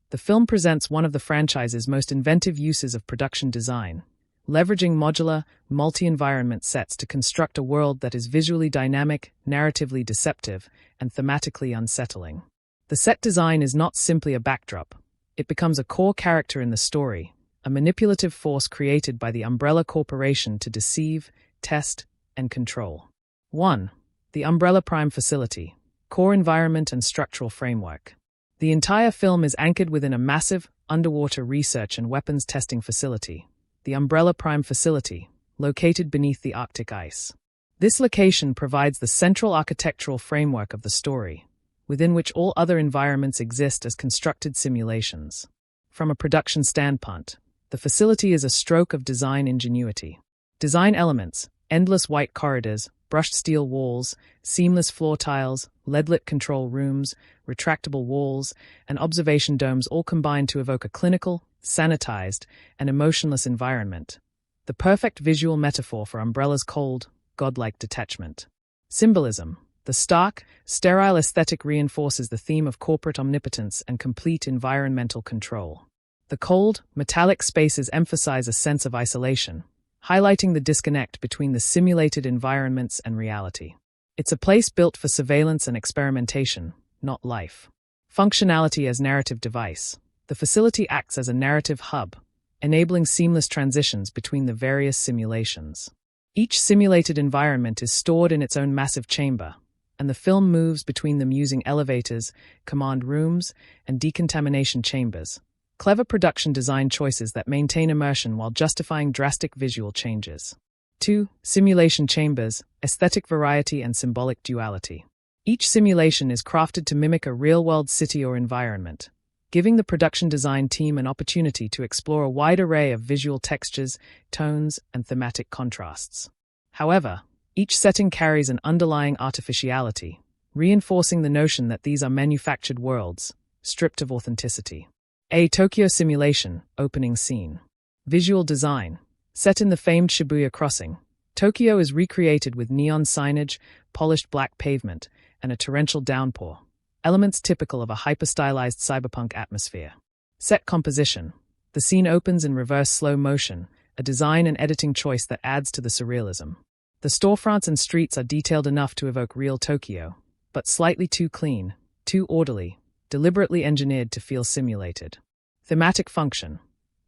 the film presents one of the franchise's most inventive uses of production design, leveraging modular, multi-environment sets to construct a world that is visually dynamic, narratively deceptive, and thematically unsettling. The set design is not simply a backdrop. It becomes a core character in the story, a manipulative force created by the Umbrella Corporation to deceive, test, and control. 1. The Umbrella Prime Facility, core environment and structural framework. The entire film is anchored within a massive, underwater research and weapons testing facility, the Umbrella Prime Facility, located beneath the Arctic ice. This location provides the central architectural framework of the story, within which all other environments exist as constructed simulations. From a production standpoint, the facility is a stroke of design ingenuity. Design elements, endless white corridors, brushed steel walls, seamless floor tiles, LED-lit control rooms, retractable walls, and observation domes all combine to evoke a clinical, sanitized, and emotionless environment. The perfect visual metaphor for Umbrella's cold, godlike detachment. Symbolism. The stark, sterile aesthetic reinforces the theme of corporate omnipotence and complete environmental control. The cold, metallic spaces emphasize a sense of isolation, highlighting the disconnect between the simulated environments and reality. It's a place built for surveillance and experimentation, not life. Functionality as narrative device. The facility acts as a narrative hub, enabling seamless transitions between the various simulations. Each simulated environment is stored in its own massive chamber, and the film moves between them using elevators, command rooms, and decontamination chambers. Clever production design choices that maintain immersion while justifying drastic visual changes. 2. Simulation chambers, aesthetic variety and symbolic duality. Each simulation is crafted to mimic a real-world city or environment, giving the production design team an opportunity to explore a wide array of visual textures, tones, and thematic contrasts. However, each setting carries an underlying artificiality, reinforcing the notion that these are manufactured worlds, stripped of authenticity. A Tokyo simulation, opening scene. Visual design. Set in the famed Shibuya crossing, Tokyo is recreated with neon signage, polished black pavement, and a torrential downpour, elements typical of a hyper-stylized cyberpunk atmosphere. Set composition. The scene opens in reverse slow motion, a design and editing choice that adds to the surrealism. The storefronts and streets are detailed enough to evoke real Tokyo, but slightly too clean, too orderly, deliberately engineered to feel simulated. Thematic function.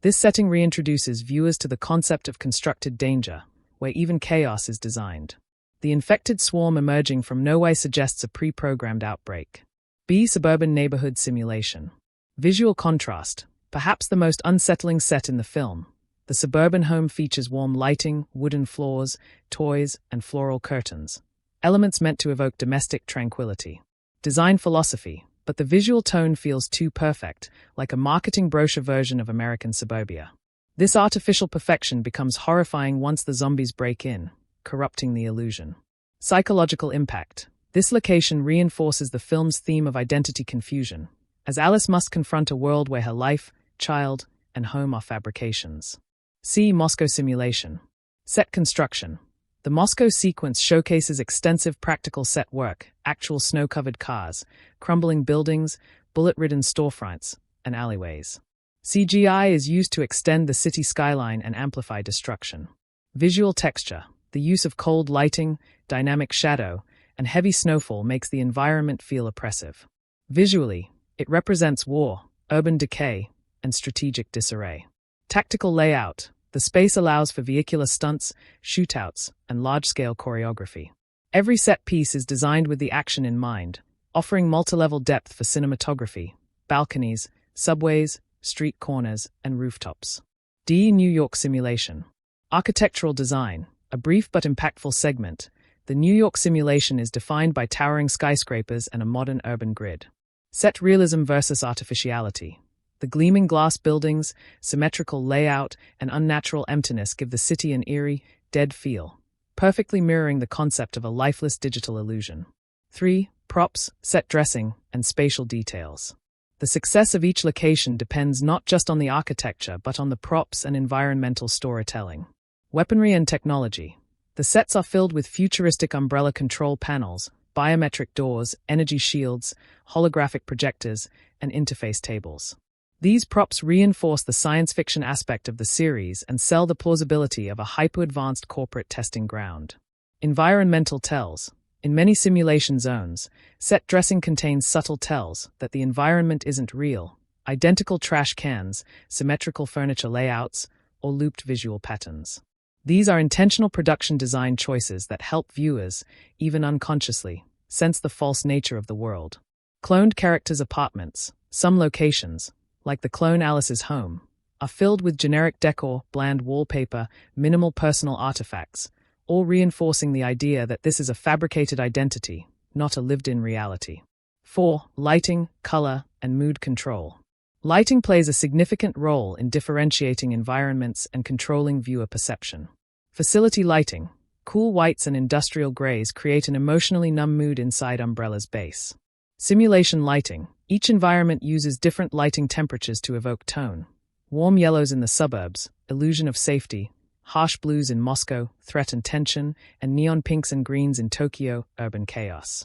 This setting reintroduces viewers to the concept of constructed danger, where even chaos is designed. The infected swarm emerging from nowhere suggests a pre-programmed outbreak. B. Suburban neighborhood simulation. Visual contrast. Perhaps the most unsettling set in the film. The suburban home features warm lighting, wooden floors, toys, and floral curtains. Elements meant to evoke domestic tranquility. Design philosophy. But the visual tone feels too perfect, like a marketing brochure version of American suburbia. This artificial perfection becomes horrifying once the zombies break in, corrupting the illusion. Psychological impact. This location reinforces the film's theme of identity confusion, as Alice must confront a world where her life, child, and home are fabrications. See Moscow simulation. Set construction. The Moscow sequence showcases extensive practical set work, actual snow-covered cars, crumbling buildings, bullet-ridden storefronts, and alleyways. CGI is used to extend the city skyline and amplify destruction. Visual texture. The use of cold lighting, dynamic shadow, and heavy snowfall makes the environment feel oppressive. Visually, it represents war, urban decay, and strategic disarray. Tactical layout. The space allows for vehicular stunts, shootouts, and large-scale choreography. Every set piece is designed with the action in mind, offering multi-level depth for cinematography, balconies, subways, street corners, and rooftops. New York simulation. Architectural design. A brief but impactful segment. The New York simulation is defined by towering skyscrapers and a modern urban grid. Set realism versus artificiality. The gleaming glass buildings, symmetrical layout, and unnatural emptiness give the city an eerie, dead feel, perfectly mirroring the concept of a lifeless digital illusion. 3. Props, set dressing, and spatial details. The success of each location depends not just on the architecture but on the props and environmental storytelling. Weaponry and technology. The sets are filled with futuristic umbrella control panels, biometric doors, energy shields, holographic projectors, and interface tables. These props reinforce the science fiction aspect of the series and sell the plausibility of a hyper-advanced corporate testing ground. Environmental tells. In many simulation zones, set dressing contains subtle tells that the environment isn't real: identical trash cans, symmetrical furniture layouts, or looped visual patterns. These are intentional production design choices that help viewers, even unconsciously, sense the false nature of the world. Cloned characters' apartments. Some locations, like the clone Alice's home, are filled with generic decor, bland wallpaper, minimal personal artifacts, all reinforcing the idea that this is a fabricated identity, not a lived-in reality. 4. Lighting, color, and mood control. Lighting plays a significant role in differentiating environments and controlling viewer perception. Facility lighting. Cool whites and industrial grays create an emotionally numb mood inside Umbrella's base. Simulation lighting. Each environment uses different lighting temperatures to evoke tone. Warm yellows in the suburbs, illusion of safety; harsh blues in Moscow, threat and tension; and neon pinks and greens in Tokyo, urban chaos.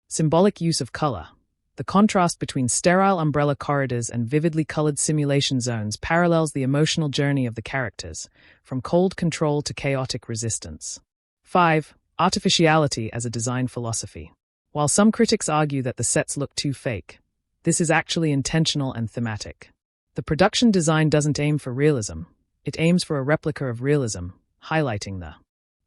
Symbolic use of color. The contrast between sterile umbrella corridors and vividly colored simulation zones parallels the emotional journey of the characters, from cold control to chaotic resistance. 5. Artificiality as a design philosophy. While some critics argue that the sets look too fake, this is actually intentional and thematic. The production design doesn't aim for realism, it aims for a replica of realism, highlighting the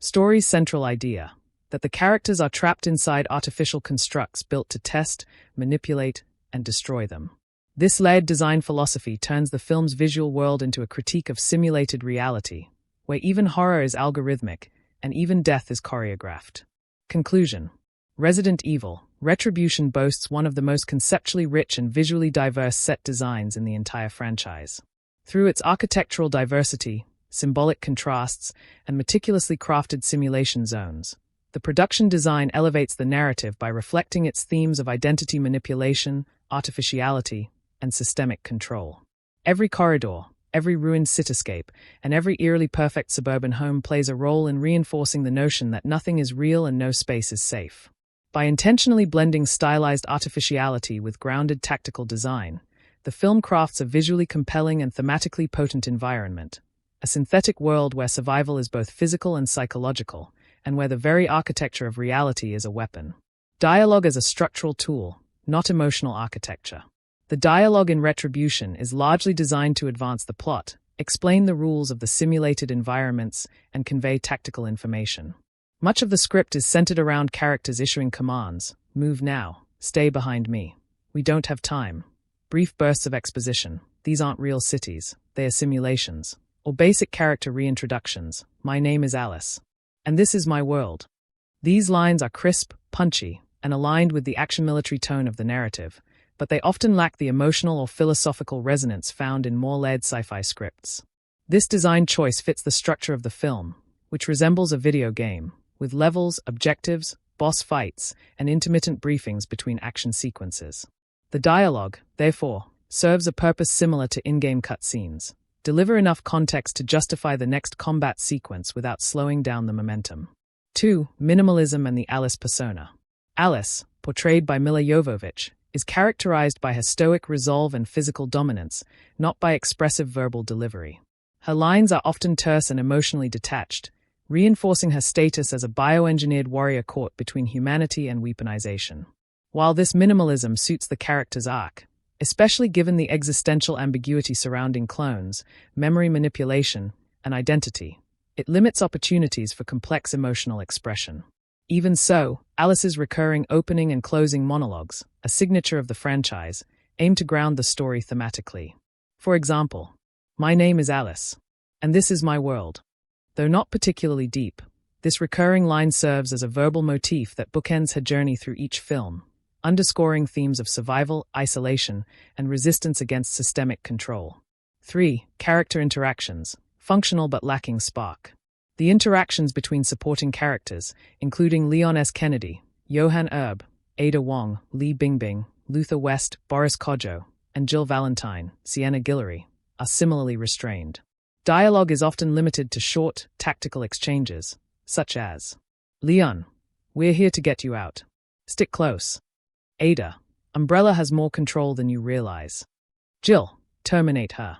story's central idea, that the characters are trapped inside artificial constructs built to test, manipulate, and destroy them. This layered design philosophy turns the film's visual world into a critique of simulated reality, where even horror is algorithmic, and even death is choreographed. Conclusion. Resident Evil: Retribution boasts one of the most conceptually rich and visually diverse set designs in the entire franchise. Through its architectural diversity, symbolic contrasts, and meticulously crafted simulation zones, the production design elevates the narrative by reflecting its themes of identity manipulation, artificiality, and systemic control. Every corridor, every ruined cityscape, and every eerily perfect suburban home plays a role in reinforcing the notion that nothing is real and no space is safe. By intentionally blending stylized artificiality with grounded tactical design, the film crafts a visually compelling and thematically potent environment, a synthetic world where survival is both physical and psychological, and where the very architecture of reality is a weapon. Dialogue as a structural tool, not emotional architecture. The dialogue in Retribution is largely designed to advance the plot, explain the rules of the simulated environments, and convey tactical information. Much of the script is centered around characters issuing commands: move now, stay behind me, we don't have time. Brief bursts of exposition: these aren't real cities, they are simulations. Or basic character reintroductions: my name is Alice, and this is my world. These lines are crisp, punchy, and aligned with the action military tone of the narrative, but they often lack the emotional or philosophical resonance found in more layered sci-fi scripts. This design choice fits the structure of the film, which resembles a video game, with levels, objectives, boss fights, and intermittent briefings between action sequences. The dialogue, therefore, serves a purpose similar to in-game cutscenes. Deliver enough context to justify the next combat sequence without slowing down the momentum. 2. Minimalism and the Alice persona. Alice, portrayed by Milla Jovovich, is characterized by her stoic resolve and physical dominance, not by expressive verbal delivery. Her lines are often terse and emotionally detached, reinforcing her status as a bioengineered warrior caught between humanity and weaponization. While this minimalism suits the character's arc, especially given the existential ambiguity surrounding clones, memory manipulation, and identity, it limits opportunities for complex emotional expression. Even so, Alice's recurring opening and closing monologues, a signature of the franchise, aim to ground the story thematically. For example, "My name is Alice, and this is my world." Though not particularly deep, this recurring line serves as a verbal motif that bookends her journey through each film, underscoring themes of survival, isolation, and resistance against systemic control. 3. Character interactions, functional but lacking spark. The interactions between supporting characters, including Leon S. Kennedy, Johan Erb, Ada Wong, Li Bingbing, Luther West, Boris Kodjoe, and Jill Valentine, Sienna Guillory, are similarly restrained. Dialogue is often limited to short, tactical exchanges, such as, "Leon, we're here to get you out. Stick close." Ada, "Umbrella has more control than you realize." Jill, "Terminate her."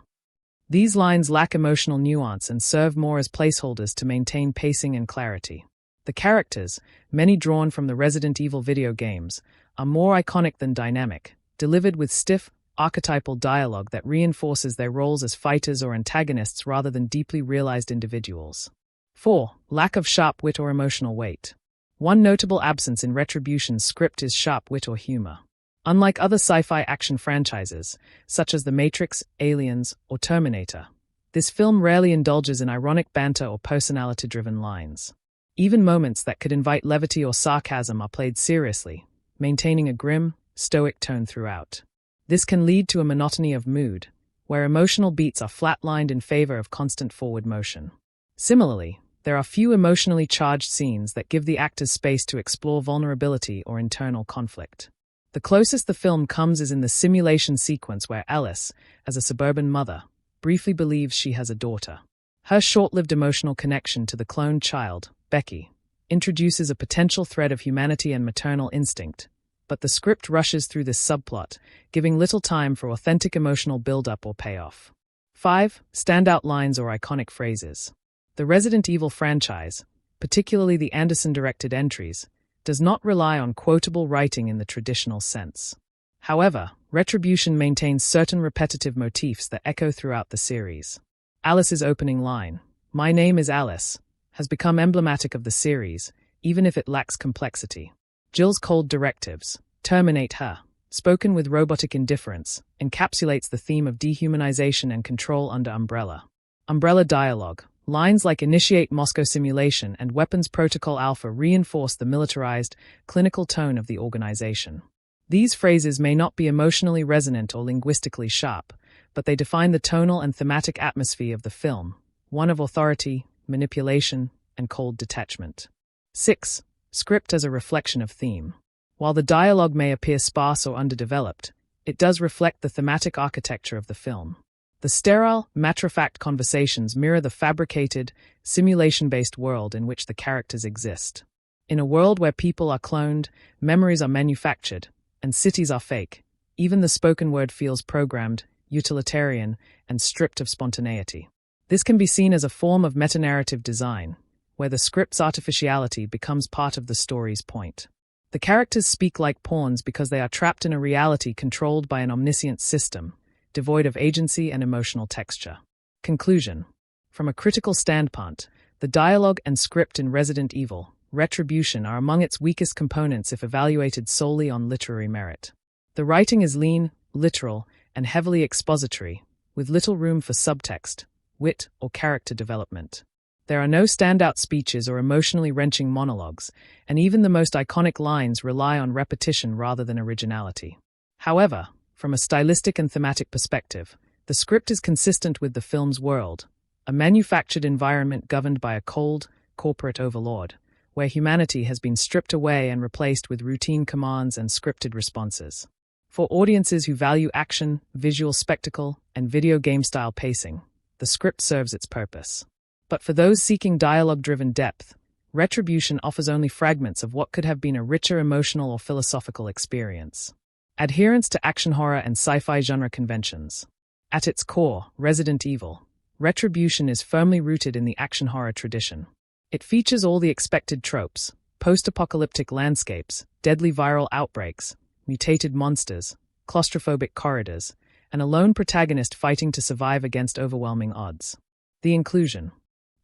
These lines lack emotional nuance and serve more as placeholders to maintain pacing and clarity. The characters, many drawn from the Resident Evil video games, are more iconic than dynamic, delivered with stiff, archetypal dialogue that reinforces their roles as fighters or antagonists rather than deeply realized individuals. 4. Lack of sharp wit or emotional weight. One notable absence in Retribution's script is sharp wit or humor. Unlike other sci-fi action franchises, such as The Matrix, Aliens, or Terminator, this film rarely indulges in ironic banter or personality-driven lines. Even moments that could invite levity or sarcasm are played seriously, maintaining a grim, stoic tone throughout. This can lead to a monotony of mood, where emotional beats are flatlined in favor of constant forward motion. Similarly, there are few emotionally charged scenes that give the actors space to explore vulnerability or internal conflict. The closest the film comes is in the simulation sequence where Alice, as a suburban mother, briefly believes she has a daughter. Her short-lived emotional connection to the cloned child, Becky, introduces a potential thread of humanity and maternal instinct, but the script rushes through this subplot, giving little time for authentic emotional build-up or payoff. 5. Standout lines or iconic phrases. The Resident Evil franchise, particularly the Anderson-directed entries, does not rely on quotable writing in the traditional sense. However, Retribution maintains certain repetitive motifs that echo throughout the series. Alice's opening line, "My name is Alice," has become emblematic of the series, even if it lacks complexity. Jill's cold directives, "Terminate her," spoken with robotic indifference, encapsulates the theme of dehumanization and control under Umbrella. Umbrella dialogue, lines like "Initiate Moscow Simulation" and "Weapons Protocol Alpha" reinforce the militarized, clinical tone of the organization. These phrases may not be emotionally resonant or linguistically sharp, but they define the tonal and thematic atmosphere of the film, one of authority, manipulation, and cold detachment. 6. Script as a reflection of theme. While the dialogue may appear sparse or underdeveloped, it does reflect the thematic architecture of the film. The sterile, matter-of-fact conversations mirror the fabricated, simulation-based world in which the characters exist. In a world where people are cloned, memories are manufactured, and cities are fake, even the spoken word feels programmed, utilitarian, and stripped of spontaneity. This can be seen as a form of meta-narrative design, where the script's artificiality becomes part of the story's point. The characters speak like pawns because they are trapped in a reality controlled by an omniscient system, devoid of agency and emotional texture. Conclusion. From a critical standpoint, the dialogue and script in Resident Evil, Retribution are among its weakest components if evaluated solely on literary merit. The writing is lean, literal, and heavily expository, with little room for subtext, wit, or character development. There are no standout speeches or emotionally wrenching monologues, and even the most iconic lines rely on repetition rather than originality. However, from a stylistic and thematic perspective, the script is consistent with the film's world, a manufactured environment governed by a cold, corporate overlord, where humanity has been stripped away and replaced with routine commands and scripted responses. For audiences who value action, visual spectacle, and video game-style pacing, the script serves its purpose. But for those seeking dialogue-driven depth, Retribution offers only fragments of what could have been a richer emotional or philosophical experience. Adherence to action horror and sci-fi genre conventions. At its core, Resident Evil, Retribution is firmly rooted in the action horror tradition. It features all the expected tropes: post-apocalyptic landscapes, deadly viral outbreaks, mutated monsters, claustrophobic corridors, and a lone protagonist fighting to survive against overwhelming odds. The inclusion.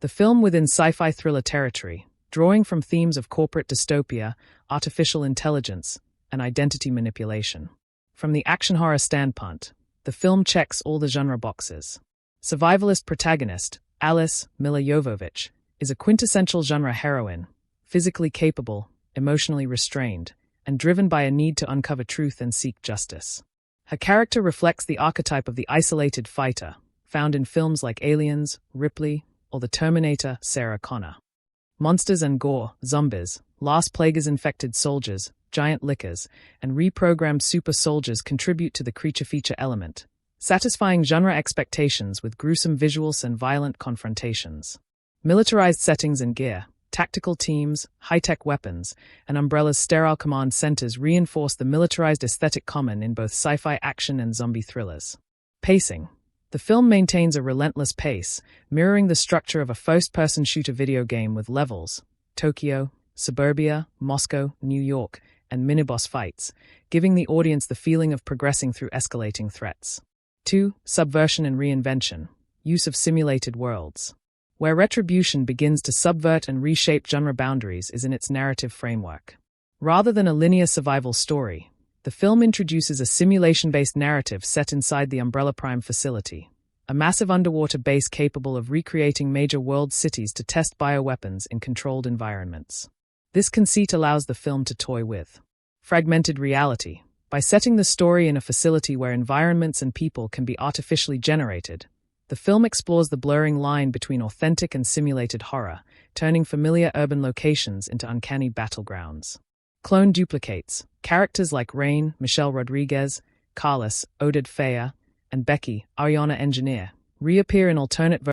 The film within sci-fi thriller territory, drawing from themes of corporate dystopia, artificial intelligence, and identity manipulation. From the action horror standpoint, the film checks all the genre boxes. Survivalist protagonist, Alice, Milla Jovovich, is a quintessential genre heroine, physically capable, emotionally restrained, and driven by a need to uncover truth and seek justice. Her character reflects the archetype of the isolated fighter, found in films like Aliens, Ripley, or The Terminator, Sarah Connor. Monsters and gore, zombies, last plaguers-infected soldiers, giant lickers, and reprogrammed super soldiers contribute to the creature feature element, satisfying genre expectations with gruesome visuals and violent confrontations. Militarized settings and gear, tactical teams, high-tech weapons, and Umbrella's sterile command centers reinforce the militarized aesthetic common in both sci-fi action and zombie thrillers. Pacing. The film maintains a relentless pace, mirroring the structure of a first-person shooter video game with levels: Tokyo, suburbia, Moscow, New York, and mini-boss fights, giving the audience the feeling of progressing through escalating threats. 2. Subversion and reinvention. Use of simulated worlds. Where Retribution begins to subvert and reshape genre boundaries is in its narrative framework. Rather than a linear survival story, the film introduces a simulation-based narrative set inside the Umbrella Prime facility, a massive underwater base capable of recreating major world cities to test bioweapons in controlled environments. This conceit allows the film to toy with fragmented reality. By setting the story in a facility where environments and people can be artificially generated, the film explores the blurring line between authentic and simulated horror, turning familiar urban locations into uncanny battlegrounds. Clone duplicates. Characters like Rain, Michelle Rodriguez, Carlos, Oded Feya, and Becky, Ariana Engineer, reappear in alternate versions